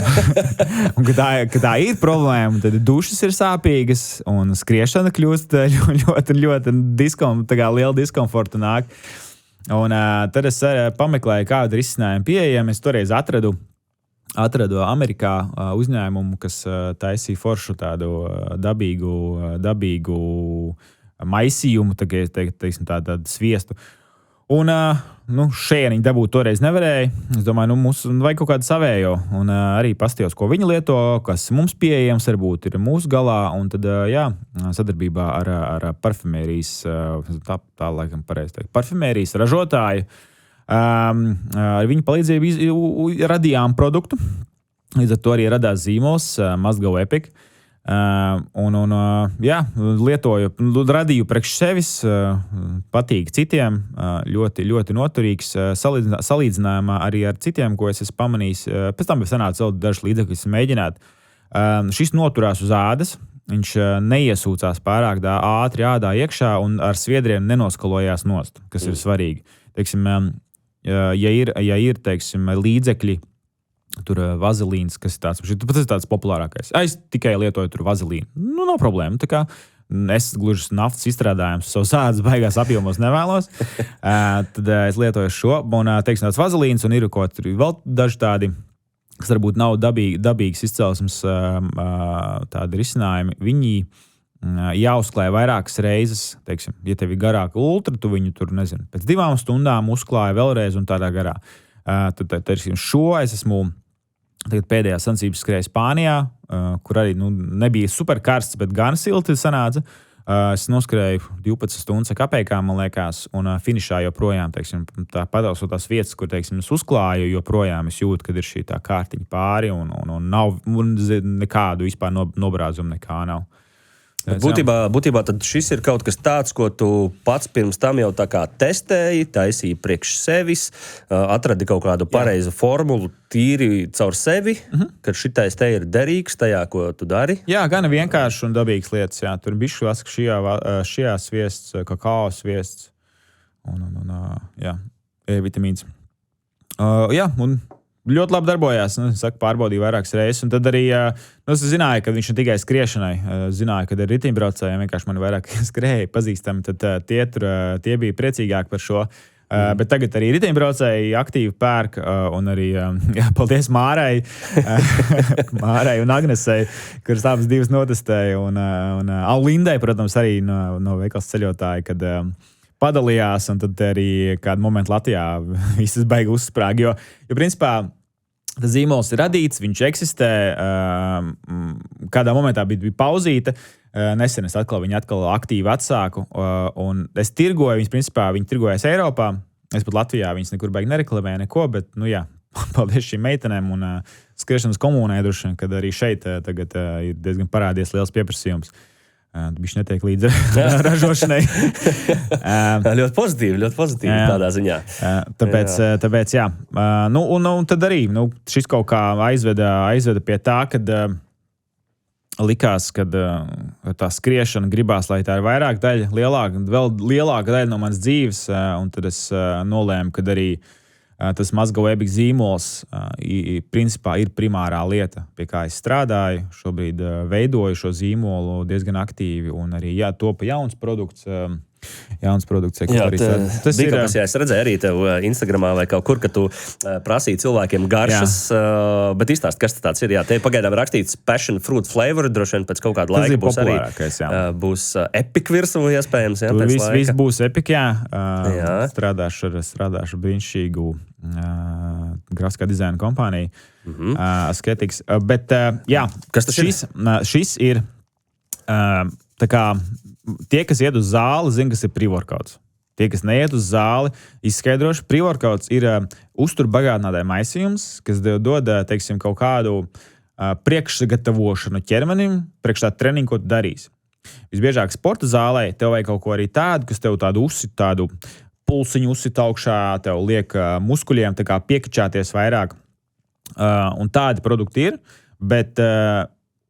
Speaker 2: Un, ka tā ir problēma, tad dušas ir sāpīgas, un skriešana kļūst ļoti liela diskomforta nāk. Un tad es pameklēju, kādu risinājumu pieejami. Es toreiz atradu Amerikā uzņēmumu, kas taisīja foršu tādu dabīgu maisījumu, teiksim, tādu sviestu. Un šeit viņi dabūt toreiz nevarēja. Es domāju, mums vajag kaut kādu savējo. Un arī pastījos, ko viņi lieto, kas mums pieejams varbūt ir mūsu galā. Un tad, sadarbībā ar parfumērijas, tā laikam pareizi teikt, parfumērijas ražotāju, ar viņu palīdzību radījām produktu. Līdz ar to arī radās zīmols Must Go Epic. Lietoju, radīju priekš sevis, patīk citiem, ļoti, ļoti noturīgs, salīdzinājumā arī ar citiem, ko es esmu pamanījis. Pēc tam sanāca vēl dažs līdzekļus mēģināt. Šis noturās uz ādas, viņš neiesūcās pārāk ātri ādā iekšā un ar sviedriem nenoskalojās nost, kas ir svarīgi. Teiksim, ja ir teiksim, līdzekļi, tur vazelīns, kas ir tāds populārākais. Es tikai lietoju tur vazelīnu. Nav problēma. Tā kā es gluži naftas izstrādājums savas ādas baigās apjomos nevēlos. Tad es lietoju šo. Un, teiksim, tāds vazelīns un ir kaut vēl daži tādi, kas varbūt nav dabīgs izcelsmes tādi risinājumi. Viņi jāuzklāja vairākas reizes. Teiksim, ja tev ir garāka ultra, tu viņu tur, nezinu, pēc 2 stundām uzklāja vēlreiz un tādā garā. Tad šo es esmu pēdējā sacensības skrēju Spānijā, kur arī nebija super karsts, bet gan silti sanāca. Es noskrēju 12 stundas kapekām, man liekas, un finišā joprojām, teiksim, tā padalsot tās vietas, kur, teiksim, es uzklāju, joprojām es jūtu, kad ir šī tā kārtiņa pāri un nav nekādu vispār nobrāzumu nekā nav.
Speaker 1: Būtībā tad šis ir kaut kas tāds, ko tu pats pirms tam jau tā kā testēji, taisīji priekš sevis, atradi kaut kādu pareizu formulu tīri caur sevi, kad šitais te ir derīgs tajā, ko tu dari.
Speaker 2: Jā, gan vienkārši un dabīgas lietas. Jā. Tur bišķi vasks šajā sviests, kakao sviests un E-vitamīns. Jā, un ļoti labi darbojās. Pārbaudīju vairākas reizes. Un tad arī es zināju, ka viņš ne tikai skriešanai. Zināju, ka ar riteņbraucējiem vienkārši man vairāk skrēja pazīstami. Tad tie bija priecīgāki par šo. Bet tagad arī riteņbraucēji aktīvi pērk. Un arī paldies Mārai un Agnesei, kuras abas divas notestēja. Un Lindai, protams, arī no veikals ceļotāji, kad padalījās, un tad arī kādu momentu Latvijā visas beigas uzsprāg. Jo principā, tas zīmols ir radīts, viņš eksistē, kādā momentā bija pauzīte, nesen es viņu atkal aktīvi atsāku, un es tirgoju, viņi tirgojas Eiropā, es pat Latvijā viņas nekur beig nereklamēju neko, bet, paldies šīm meitenēm un skriešanas komunai droši, kad arī šeit tagad ir diezgan parādies liels pieprasījums. Viņš netiek līdz ražošanai.
Speaker 1: Ļoti pozitīvi tādā ziņā.
Speaker 2: Tāpēc jā. Un tad arī šis kaut kā aizveda pie tā, kad likās, ka tā skriešana gribās, lai tā ir vairāk daļa, vēl lielāka daļa no manas dzīves, un tad es nolēmu, ka arī tas mazgavebīgs zīmols principā ir primārā lieta, pie kā es strādāju. Šobrīd veidoju šo zīmolu diezgan aktīvi un arī topa jauns produkts.
Speaker 1: Tas ir. Es redzēju arī tev Instagramā vai kaut kur, ka tu prasīji cilvēkiem garšas, bet izstāst, kas tāds ir. Jā, te pagaidām rakstīts passion fruit flavor, droši vien pēc kaut kāda laika būs arī būs epic virsmu iespējams. Jā,
Speaker 2: viss būs epic, jā. Strādāšu brīnišķīgu grafiskā dizaina kompāniju, Asketics. Bet, jā,
Speaker 1: kas tas
Speaker 2: šis ir tā kā tie, kas iet uz zāli, zina, kas ir pre-workouts. Tie, kas neiet uz zāli, izskaidroši. Pre-workouts ir uzturbagātinātāja maisījums, kas dod, teiksim, kaut kādu priekšsagatavošanu ķermenim, priekš tā treniņu, ko tu darīsi. Visbiežāk sporta zālē tev vajag kaut ko arī tādu, kas tev tādu pulsiņu uzsit augšā, tev liek muskuļiem tā kā piekačāties vairāk. Un tādi produkti ir, bet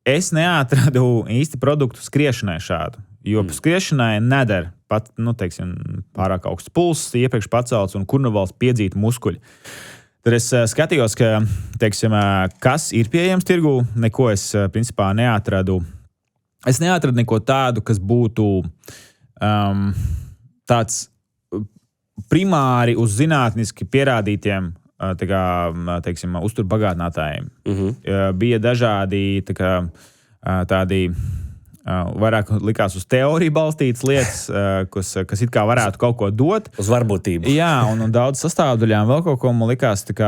Speaker 2: es neatradu īsti produktu skriešanai šādu. Jo skriešanai nedara pat, teiksim, pārāk augsts pulss, iepriekš pacelts un kurnavals piedzīti muskuļi. Tad es skatījos, ka, teiksim, kas ir pieejams tirgū, neko es principā neatradu. Es neatradu neko tādu, kas būtu tāds primāri uz zinātniski pierādītiem teiksim, uzturbagātinātājiem. Bija dažādi tādi vairāk likās uz teoriju balstītas lietas, kas it kā varētu kaut ko dot.
Speaker 1: Uz varbūtību.
Speaker 2: Jā, un daudz sastāvdaļām vēl kaut ko man likās, bet,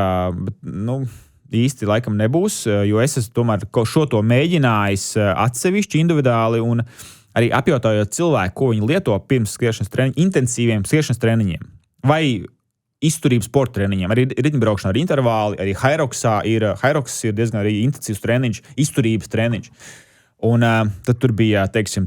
Speaker 2: īsti laikam nebūs, jo es esmu tomēr šo to mēģinājis atsevišķi individuāli un arī apjautājot cilvēku, ko viņi lieto pirms skriešanas treniņiem, intensīviem skriešanas treniņiem. Vai izturības sporta treniņiem. Arī riteņbraukšanā ar intervāli, arī Hyrox ir diezgan arī intensīvs treniņš, izturības treniņš. Un tad tur bija, teiksim,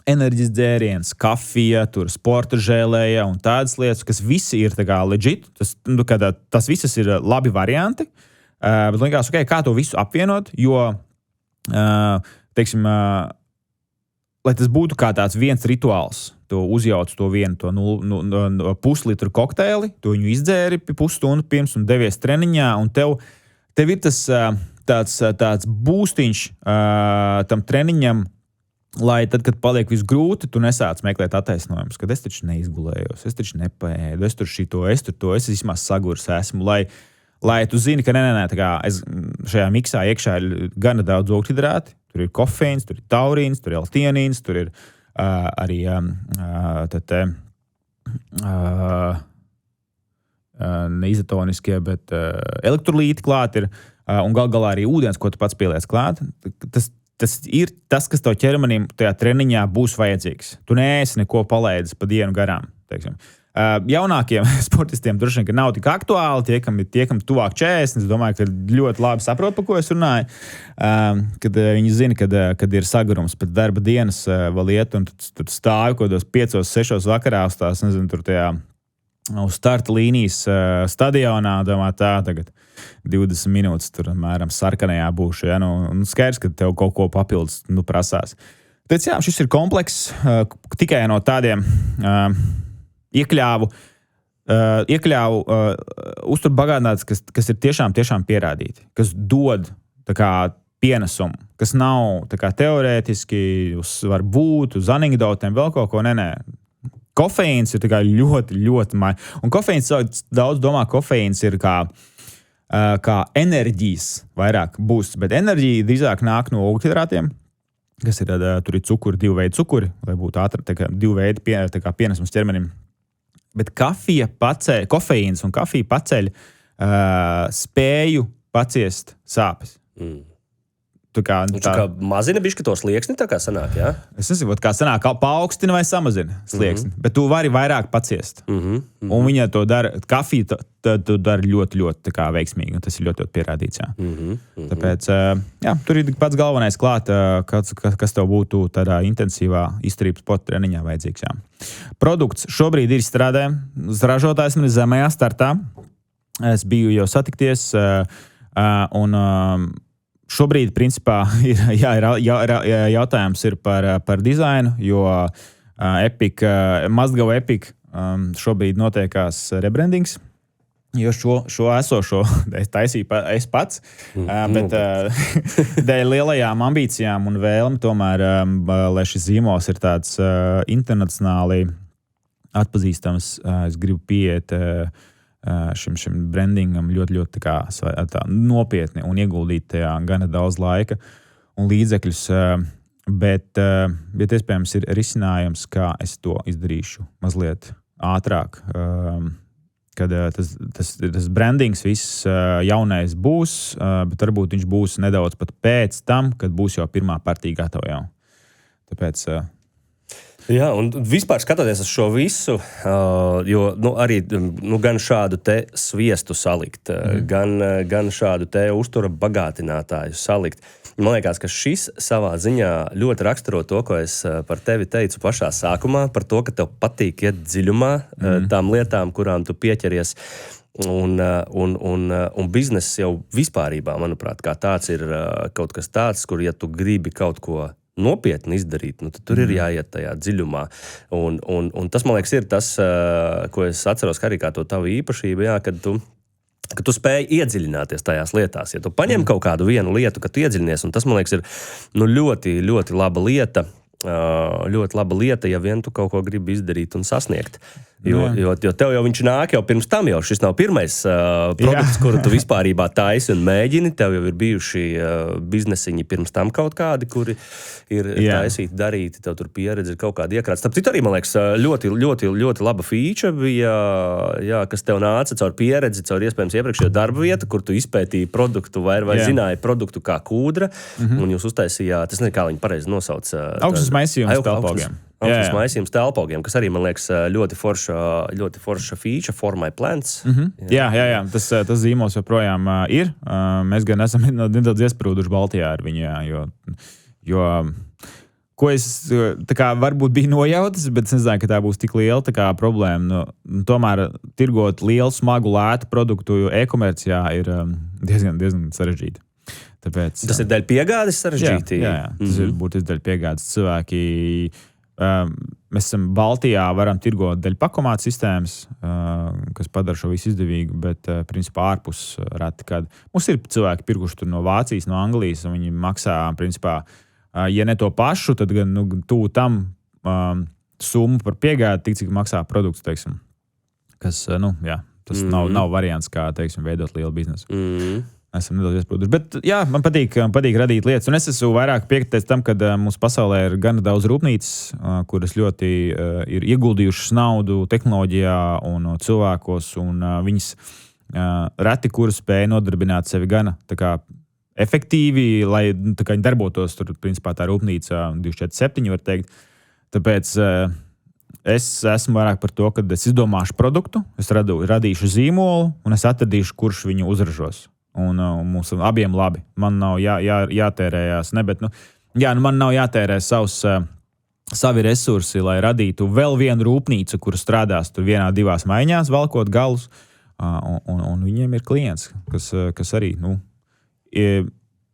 Speaker 2: enerģijas dzēriens, kafija, sporta žēlēja un tādas lietas, kas visi ir tā kā legit. Tas visas ir labi varianti, bet likās, kā to visu apvienot, jo, teiksim, lai tas būtu kā tāds viens rituāls. Tu uzjauc to vienu puslitru kokteili, tu viņu izdzēri pusstundu pirms un devies treniņā, un tev ir tas tāds būstiņš tam treniņam, lai tad, kad paliek viss grūti, tu nesāc meklēt attaisnojumus, kad es taču neizgulējos, es taču nepaēdu, es tur šito, es tur to, es vismaz sagurs esmu, lai tu zini, ka tā kā es šajā miksā iekšā ir gana daudz ogļhidrāti, tur ir kofeīns, tur ir taurīns, tur ir L-tienīns, tur ir arī neizatoniskie, bet elektrolīti klāt ir, un galā arī ūdens, ko tu pats pieliec klāt. Tas ir tas, kas tev ķermenim tajā treniņā būs vajadzīgs. Tu neesi neko palaidis pa dienu garām. Teiksim. Jaunākiem sportistiem droši vien, ka nav tik aktuāli, tie, kam tuvāk 40, es domāju, ka ļoti labi saprot, par ko es runāju, kad viņi zina, kad ir sagurums pēc darba dienas vēl iet, un tad stāju kādos 5-6 vakarā uz tās, nezinu, tur tajā uz starta līnijas stadionā, domā tā, tagad 20 minūtes tur, mēram, sarkanajā būšu, ja, nu skaidrs, ka tev kaut ko papildus, prasās. Tāpēc, jā, šis ir komplekss, tikai no tādiem iekļāvu uzturbagātināts, kas ir tiešām pierādīti, kas dod tā kā pienesumu, kas nav tā kā teorētiski, var būt uz anekdotēm, vēl kaut ko, nē. Kofeīns ir tā kā ļoti, ļoti maigi. Un kofeīns, daudz domā, kofeīns ir kā enerģijas vairāk būs, bet enerģija drīzāk nāk no ugļhidrātiem, kas ir tur ir cukuri, 2 veidi cukuri, lai būtu ātri, tā kā 2 veidi pienesums ķermenim. Bet kofeīns un kafija paceļ spēju paciest sāpes. Tā
Speaker 1: mazina bišķi to slieksni, tā kā sanāk, jā?
Speaker 2: Es nezinu, kā sanāk, paaugstina vai samazina slieksni, bet tu vari vairāk paciest. Un viņa to dara, kafija to dara ļoti, ļoti tā kā veiksmīgi, un tas ir ļoti, ļoti pierādīts, jā. Tāpēc, jā, tur ir pats galvenais klāt, kas tev būtu tādā intensīvā izturības sporta treniņā vajadzīgs, jā. Produkts šobrīd ir izstrādē, ražotājs man ir zemajā startā, es biju jau satikties, un šobrīd, principā, ir jautājums ir par dizainu, jo Must Go Epic šobrīd notiekās rebrandings, jo šo esošo taisīju es pats, bet dēļ lielajām ambīcijām un vēlmi tomēr, lai šis zīmols ir tāds internacionāli atpazīstams, es gribu pieiet šim brandingam ļoti, ļoti tā nopietni un ieguldīt tajā gana daudz laika un līdzekļus, bet iespējams ir risinājums, kā es to izdarīšu mazliet ātrāk, kad tas brandings viss jaunais būs, bet varbūt viņš būs nedaudz pat pēc tam, kad būs jau pirmā partija gatava jau. Tāpēc
Speaker 1: Jā, un vispār skatoties uz šo visu, jo arī gan šādu te sviestu salikt, gan šādu te uztura bagātinātāju salikt. Man liekas, ka šis savā ziņā ļoti raksturo to, ko es par tevi teicu pašā sākumā, par to, ka tev patīk iet dziļumā tām lietām, kurām tu pieķeries. Un bizness jau vispārībā, manuprāt, kā tāds ir kaut kas tāds, kur, ja tu gribi kaut ko nopietni izdarīt, tad tur ir jāiet tajā dziļumā. Un tas, man liekas, ir tas, ko es atceros arī kā to tavu īpašību, jā, kad tu spēj iedziļināties tajās lietās. Ja tu paņem kaut kādu vienu lietu, kad tu iedziļinies, un tas, man liekas, ir ļoti, ļoti laba lieta, ja vien tu kaut ko gribi izdarīt un sasniegt. Jo tev jau viņš nāk jau pirms tam, jau šis nav pirmais produkts, kuru tu vispārībā taisi un mēģini. Tev jau ir bijuši biznesiņi pirms tam kaut kādi, kuri ir taisīti, darīti, tev tur pieredze ir kaut kāda iekrāts. Tāpēc arī, man liekas, ļoti, ļoti, ļoti laba feature bija, kas tev nāca caur pieredzi, caur iespējams iepriekšējo darba vietu, kur tu izpētīji produktu vai zināji produktu kā kūdra, un jūs uztaisījāt, es nezinu, kā viņi pareizi nosauc.
Speaker 2: Augstus maisījums telpaugiem.
Speaker 1: Augstus maisījums telpaugiem, kas arī, man liekas, ļoti forša feature for my plants.
Speaker 2: Jā. Tas zīmols joprojām ir. Mēs gan esam nedaudz iesprūduši Baltijā ar viņu, jo ko es tā kā varbūt biju nojautis, bet es nezināju, ka tā būs tik liela tā kā problēma. Tomēr tirgot lielu, smagu, lētu produktu e-komercijā ir diezgan sarežģīti. Tāpēc,
Speaker 1: tas ir daļa piegādes sarežģīti?
Speaker 2: Jā, tas ir būtiski daļa piegādes. Cilvēki mēs esam Baltijā, varam tirgot daļu pakomātu sistēmas, kas padara šo visu izdevīgu, bet principā ārpus reti, kad mums ir cilvēki pirkuši tur no Vācijas, no Anglijas, un viņi maksā, principā, ja ne to pašu, tad gan tuvu tam summu par piegādi, tik cik maksā produkts, teiksim, kas, tas nav variants, kā, teiksim, veidot lielu biznesu. Esam nedaudz iesprūduši. Bet jā, man patīk radīt lietas. Un es esmu vairāk piekritējis tam, ka mums pasaulē ir gan daudz rūpnīcas, kuras ļoti ir ieguldījušas naudu tehnoloģijā un cilvēkos, un viņas reti, kuras spēja nodarbināt sevi gan tā kā efektīvi, lai tā kā viņi darbotos tur, principā tā rūpnīca 24/7, var teikt. Tāpēc Es esmu vairāk par to, ka es izdomāšu produktu, es radīšu zīmolu un es atradīšu, kurš viņu uzražos. Un mums abiem labi. Man nav jātērējās, man nav jātērē savi resursi, lai radītu vēl vienu rūpnīcu, kur strādās tur 1-2 maiņās, valkot galus, un viņiem ir klients, kas arī,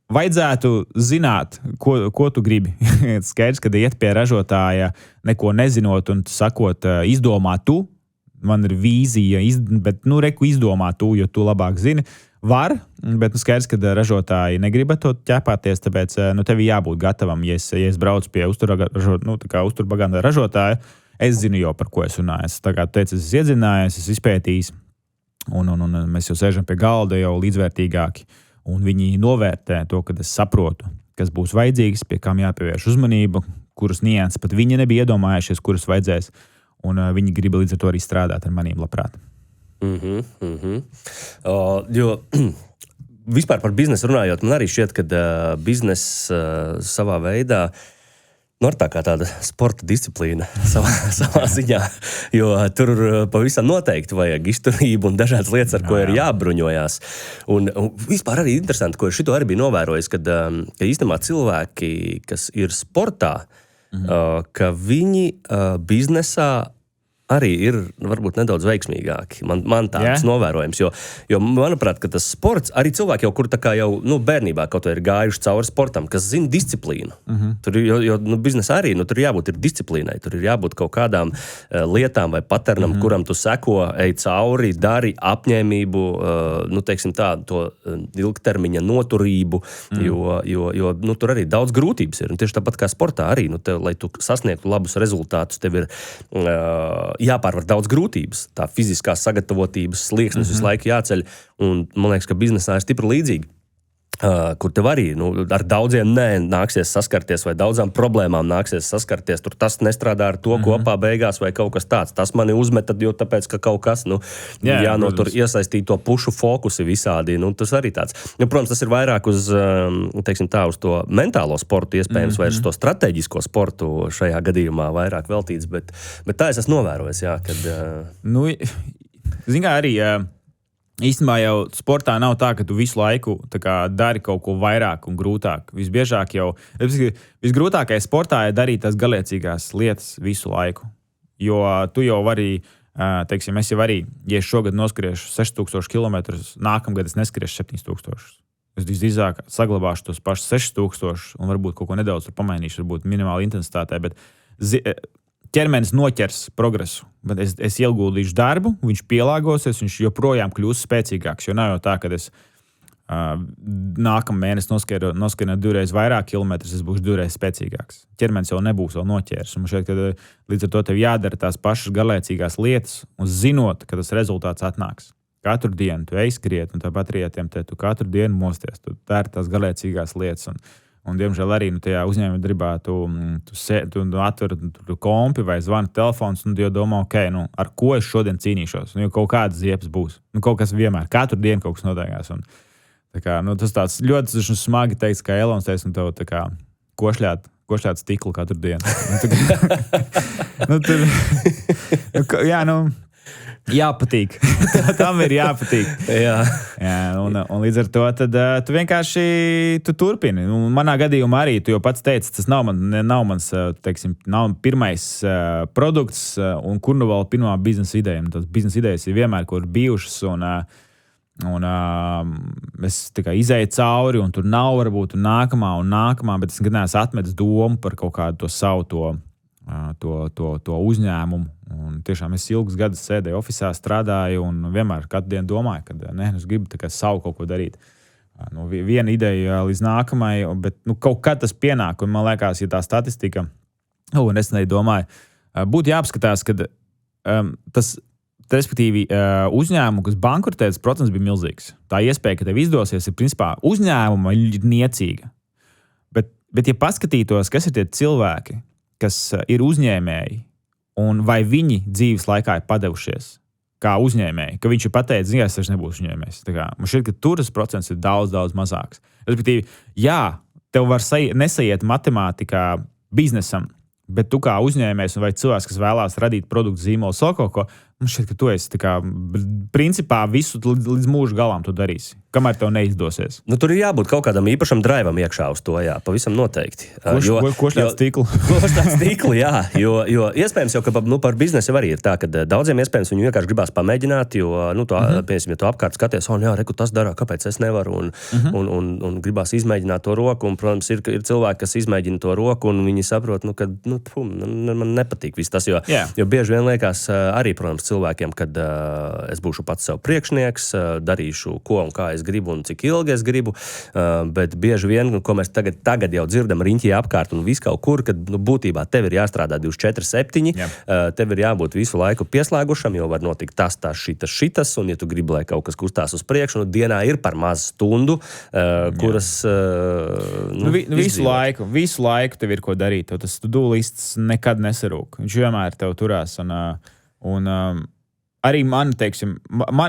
Speaker 2: vajadzētu zināt, ko tu gribi. Skaidrs, kad iet pie ražotāja, neko nezinot un sakot, izdomā tu, man ir vīzija, bet izdomā tu, jo tu labāk zini. Var, bet skaidrs, ka ražotāji negrib to ķēpāties, tāpēc tev jābūt gatavam. Ja es braucu pie uzturbagāna ražotāja, es zinu jau, par ko es runāju. Es teicu, es iedzinājies, es izpētījis, un mēs jau sēžam pie galda jau līdzvērtīgāki. Un viņi novērtē to, kad es saprotu, kas būs vajadzīgs, pie kām jāpievērš uzmanība, kuras nianses pat viņi nebija iedomājušies, kuras vajadzēs. Un viņi grib līdz ar to arī strādāt ar maniem labprāt.
Speaker 1: Jo vispār par biznesu runājot, man arī šķiet, ka biznesa savā veidā ir tā kā tāda sporta disciplīna savā ziņā, jo tur pavisam noteikti vajag izturību un dažādas lietas, ar ko ir jābruņojās. Un vispār arī interesanti, ko šito arī bija novērojis, ka īstenībā cilvēki, kas ir sportā, ka viņi biznesā arī ir varbūt nedaudz veiksmīgāki. Man tāds novērojums, jo manuprāt, ka tas sports, arī cilvēki jau, kur tā kā jau bērnībā kaut vai ir gājuši cauri sportam, kas zina disciplīnu. Tur, jo biznesā arī, tur jābūt ir disciplīnai, tur ir jābūt kaut kādām lietām vai paternam, kuram tu seko, ej cauri, dari apņēmību, teiksim tā, to ilgtermiņa noturību, jo tur arī daudz grūtības ir. Un tieši tāpat kā sportā arī, lai tu sasniegtu labus rezultātus, tev ir jāpārvar daudz grūtības. Tā fiziskās sagatavotības slieksnis visu laiku jāceļ. Un man liekas, ka biznesā ir stipri līdzīgi. Kur tev arī ar daudziem nāksies saskarties vai daudzām problēmām nāksies saskarties. Tur tas nestrādā ar to kopā beigās vai kaut kas tāds. Tas mani uzmeta, jo tāpēc, ka kaut kas, tur iesaistīt to pušu fokusi visādi. Tas arī tāds. Protams, tas ir vairāk uz, teiksim tā, uz to mentālo sportu iespējams vai uz to strateģisko sportu šajā gadījumā vairāk veltīts, bet tā es esmu novērojis, kad...
Speaker 2: Zin kā arī... Īstenībā jau sportā nav tā, ka tu visu laiku dari kaut ko vairāk un grūtāk. Visgrūtākais sportā ir darīt tās garlaicīgās lietas visu laiku. Jo tu jau vari, teiksim, es jau arī, ja es šogad noskriešu 6000 km, nākamgad es neskriešu 7000. Es visdrīzāk saglabāšu tos pašus 6000 un varbūt kaut ko nedaudz pamainīšu, varbūt minimāli intensitātē, bet ķermenis noķers progresu, bet es ieguldīšu darbu, viņš pielāgosies, viņš joprojām kļūs spēcīgāks. Jo nav jau tā, ka es nākamā mēnesī noskrienu 2 vairāk kilometrus, es būšu 2 spēcīgāks. Ķermenis jau nebūs vēl noķēris. Un šeit, līdz ar to tev jādara tās pašas garlaicīgās lietas, un zinot, ka tas rezultāts atnāks. Katru dienu tu ej skriet, un tāpat arī tu katru dienu mosties. Tu dari tās garlaicīgās lietas. Un diemžēl arī tajā uzņēmuma darbā tu atver kompi vai zvani telefons, un tu jau domā, ar ko es šodien cīnīšos. Jo kaut kādas ziepes būs. Kaut kas vienmēr, katru dienu kaut kas notiekās. Tas tāds ļoti smagi teiks, kā Elons teica, un tev košļāt stiklu katru dienu. Jāpatīk. Tam ir jāpatīk. Un līdz ar to tad, tu vienkārši turpini. Manā gadījumā arī, tu jau pats teici, tas nav mans, teiksim, nav pirmais produkts, un kur vēl pirmā biznesa ideja. Tas biznesa idejas ir vienmēr, kur bijušas, un es izēju cauri, un tur nav varbūt nākamā, bet es neesmu atmetis domu par kaut kādu to savu to uzņēmumu. Un tiešām es ilgus gadus sēdēju ofisā, strādāju un vienmēr katru dienu domāju, ka es gribu savu kaut ko darīt. Viena ideja līdz nākamai, bet kaut kad tas pienāk, un man liekas, ja tā statistika, un es domāju, būtu jāapskatās, ka tas, respektīvi, uzņēmumu, kas bankrotē, tas procents bija milzīgs. Tā iespēja, ka tev izdosies, ir principā uzņēmuma niecīga. Bet ja paskatītos, kas ir tie cilvēki, kas ir uzņēmēji, un vai viņi dzīves laikā ir padevušies kā uzņēmēji, ka viņš ir pateicis, ka es vairs nebūšu uzņēmējs. Man šķiet, ka tur tas procents ir daudz, daudz mazāks. Respektīvi, tev var nesaiet matemātikā biznesam, Bet tu kā uzņēmējs vai cilvēks, kas vēlās radīt produktu zīmolu kaut ko, man šķiet, ka tu esi tā kā, principā visu līdz mūža galam tu darīsi, kamēr tev neizdosies.
Speaker 1: Nu, tur ir jābūt kaut kādam īpašam drivam iekšā uz to, jā, pavisam noteikti.
Speaker 2: Koš tāds tīklu?
Speaker 1: Koš tāds tīklu, jā, jo iespējams jau, ka par biznesu arī ir tā, ka daudziem iespējams viņu vienkārši gribās pamēģināt, jo, piemēram, ja tu apkārt skaties, jā, reku, tas dara, kāpēc es nevaru, un gribās izmēģināt to roku, un, protams, ir cilvēki, kas izmēģina to roku, un viņi saprot, ka, man nepatīk viss tas, jo bieži vien liekas arī, protams, cilvēkiem, kad es būšu pats sev priekšnieks, darīšu ko un kā es gribu un cik ilgi es gribu, bet bieži vien, ko mēs tagad jau dzirdam riņķī apkārt un visu kaut kur, kad būtībā tev ir jāstrādā 24/7, tev ir jābūt visu laiku pieslēgušam, jo var notikt tas, šitas, un ja tu gribi, lai kaut kas kustās uz priekšu, dienā ir par maz stundu, kuras
Speaker 2: visu laiku tev ir ko darīt, tev tas to-do lists nekad nesarūk, viņš vienmēr tev turās, un arī man, teiksim,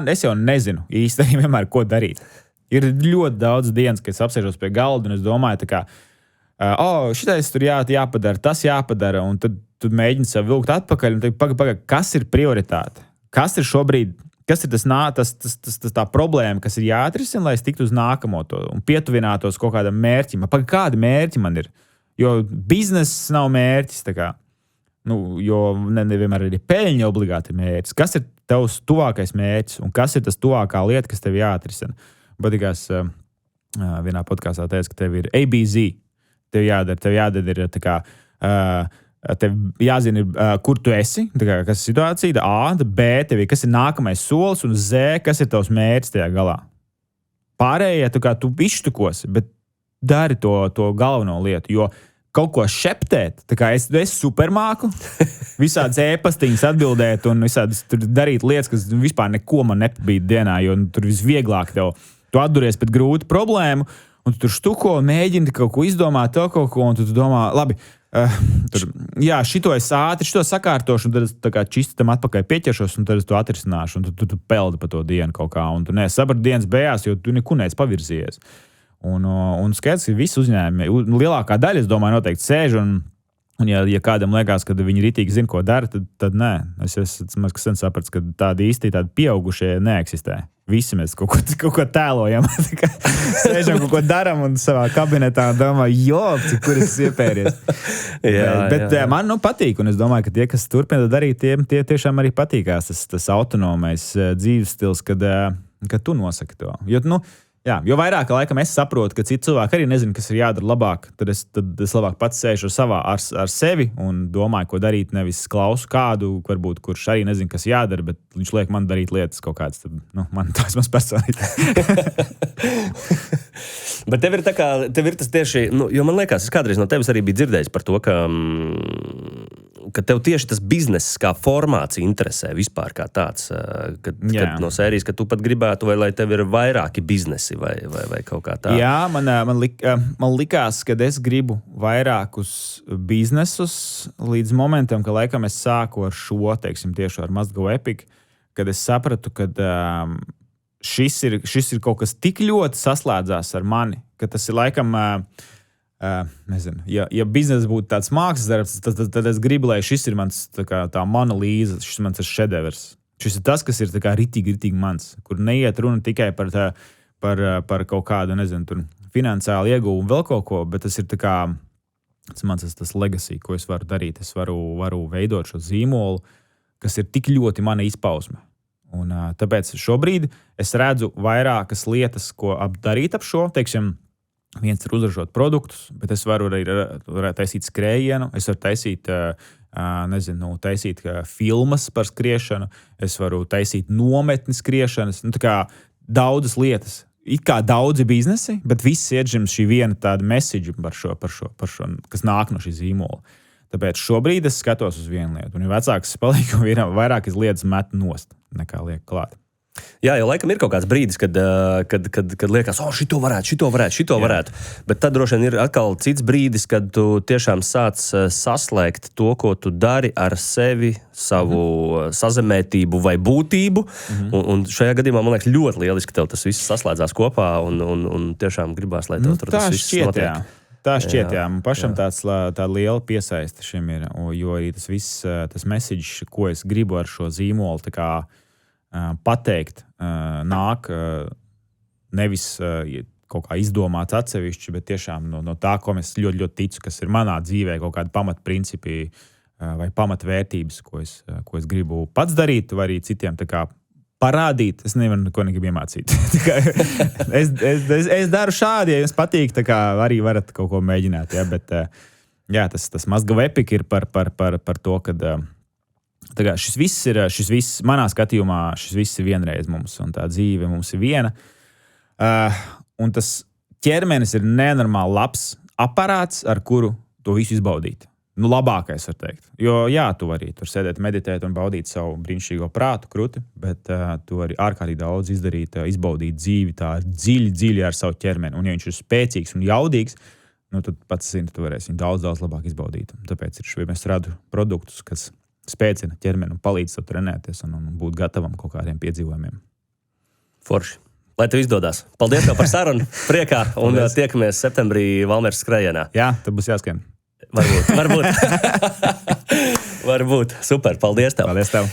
Speaker 2: es jau nezinu īsti arī vienmēr, ko darīt. Ir ļoti daudz dienas, kad es apsēžos pie galda, un es domāju, tā kā, šitais tur jāpadara, tas jāpadara, un tad tu mēģini sev vilkt atpakaļ, un tad pagaid, kas ir prioritāte? Kas ir šobrīd, kas ir tas tā problēma, kas ir jāatrisina, lai es tiktu uz nākamo to, un pietuvinātos kaut kādam mērķim? Kādi mērķi man ir? Jo bizness nav mērķis, tā kā. Jo nevienmēr arī peļņa obligāti mērķis. Kas ir tavs tuvākais mērķis un kas ir tas tuvākā lieta, kas tev jāatrisina? Patīkās vienā podkāstā teica, ka tev ir ABZ. Tev jādara ir tā kā, tev jāzina, kur tu esi, tā kā, kas ir situācija, A, B, tev ir, kas ir nākamais solis, un Z, kas ir tavs mērķis tajā galā. Pārējie, tā kā tu izštukosi, bet dari to galveno lietu, jo kaut ko šeptēt, tā kā es supermāku, visādas ēpastiņas atbildēt un visādas tur darīt lietas, kas vispār neko man nepabīd dienā, jo tur visvieglāk tev, tu atduries pret grūtu problēmu, un tu tur štuko, mēģini kaut ko izdomāt, kaut ko, un tu domā, labi, šito es ātri, šito sakārtošu, un tad es tā kā čisti tam atpakaļ pieķeršos, un tad es to atrisināšu, un tu peldi pa to dienu kaut kā, un tu nesaprati dienas beigās, jo tu neko neesi pavirzījies. Un skaidrs, ka visi uzņēmumi, lielākā daļa, es domāju, noteikti sēž, un ja kādam liekas, ka viņi ritīgi zina, ko dara, tad nē. Es esmu sen sapratis, ka tādi pieaugušie neeksistē. Visi mēs kaut ko tēlojam, sēžam, kaut ko daram un savā kabinetā domāju, kur es iepēries. Bet man patīk, un es domāju, ka tie, kas turpina darīt, tie tiešām arī patīkās tas autonomais dzīves stils, kad tu nosaki to. Jo vairāk laikam es saprotu, ka citi cilvēki arī nezina, kas ir jādara labāk, tad es labāk pats sēžu ar sevi un domāju, ko darīt, nevis klausu kādu, varbūt, kurš arī nezina, kas jādara, bet viņš liek man darīt lietas kaut kādas, tad, man tās maz personīgi.
Speaker 1: Bet tev ir tas tieši, jo man liekas, es kādreiz no tevis arī biju dzirdējis par to, ka tev tieši tas bizness kā formāts interesē vispār kā tāds, kad no sērijas, ka tu pat gribētu, vai lai tev ir vairāki biznesi vai kaut kā tā.
Speaker 2: Jā, man likās, ka es gribu vairākus biznesus līdz momentam, ka laikam es sāku ar šo, teiksim, tieši ar Must Go Epic, kad es sapratu, ka šis ir kaut kas tik ļoti saslēdzās ar mani, ka tas ir laikam... nezinu, ja biznesa būtu tāds mākslas darbs, tad es gribu, lai šis ir mans tā monolīze, šis ir mans šedevrs. Šis ir tas, kas ir tā kā ritīgi mans, kur neiet runa tikai par kaut kādu, nezinu, tur finansiālu ieguvumu vēl kaut ko, bet tas ir tā kā tas legacy, ko es varu darīt. Es varu veidot šo zīmolu, kas ir tik ļoti mana izpausme. Un tāpēc šobrīd es redzu vairākas lietas, ko darīt ap šo, teiksim, viens ir uzražot produktus, bet es varu arī taisīt skrējienu, es varu taisīt, taisīt filmas par skriešanu, es varu taisīt nometni skriešanas, tā kā daudzas lietas. It kā daudzi biznesi, bet viss iedžim šī viena tāda message par šo, kas nāk no šī zīmola. Tāpēc šobrīd es skatos uz vienu lietu, un jo vecāks es palieku, vairākas lietas met nost, nekā liek klāt.
Speaker 1: Jā, jo laikam ir kaut kāds brīdis, kad liekas, šito varētu. Bet tad droši vien ir atkal cits brīdis, kad tu tiešām sāc saslēgt to, ko tu dari ar sevi, savu sazemētību vai būtību. Un šajā gadījumā, man liekas, ļoti lieliski tev tas viss saslēdzās kopā un tiešām gribās, lai tev tur tas viss notiek.
Speaker 2: Tā šķiet, jā. Man pašam tāda liela piesaiste šim ir, jo arī tas viss, tas message, ko es gribu ar šo zīmolu tā kā pateikt, nāk nevis kaut kā izdomāts atsevišķi, bet tiešām no tā, ko es ļoti, ļoti ticu, kas ir manā dzīvē, kaut kādi pamatprincipi vai pamatvērtības, ko es gribu pats darīt, vai arī citiem tā kā parādīt. Es nevaru neko iemācīt. es daru šādi, ja jums patīk, tā kā arī varat kaut ko mēģināt. Ja? Bet jā, tas Mazgava Epic ir par to, ka šis viss, manā skatījumā, šis viss ir vienreiz mums, un tā dzīve mums ir viena. Un tas ķermenis ir nenormāli labs aparāts, ar kuru to visu izbaudīt. Labākais, var teikt. Jo, jā, tu vari tur sēdēt, meditēt un baudīt savu brīnišķīgo prātu, kruti, bet tu vari ārkārtīgi daudz izdarīt, izbaudīt dzīvi tā dziļi ar savu ķermeni. Un, ja viņš ir spēcīgs un jaudīgs, tad pats zini, tu varēsi viņu daudz labāk izbaudīt. Un tāpēc mēs radu produktus, kas spēcina ķermeni un palīdz tev trenēties un būt gatavam kaut kādiem piedzīvojumiem.
Speaker 1: Forši. Lai tev izdodas. Paldies tev par sarunu, priekā, un tiekamies septembrī Valmieras skrējienā.
Speaker 2: Jā, tad būs jāskrien.
Speaker 1: Varbūt. Varbūt. Super, paldies tev.
Speaker 2: Paldies tev.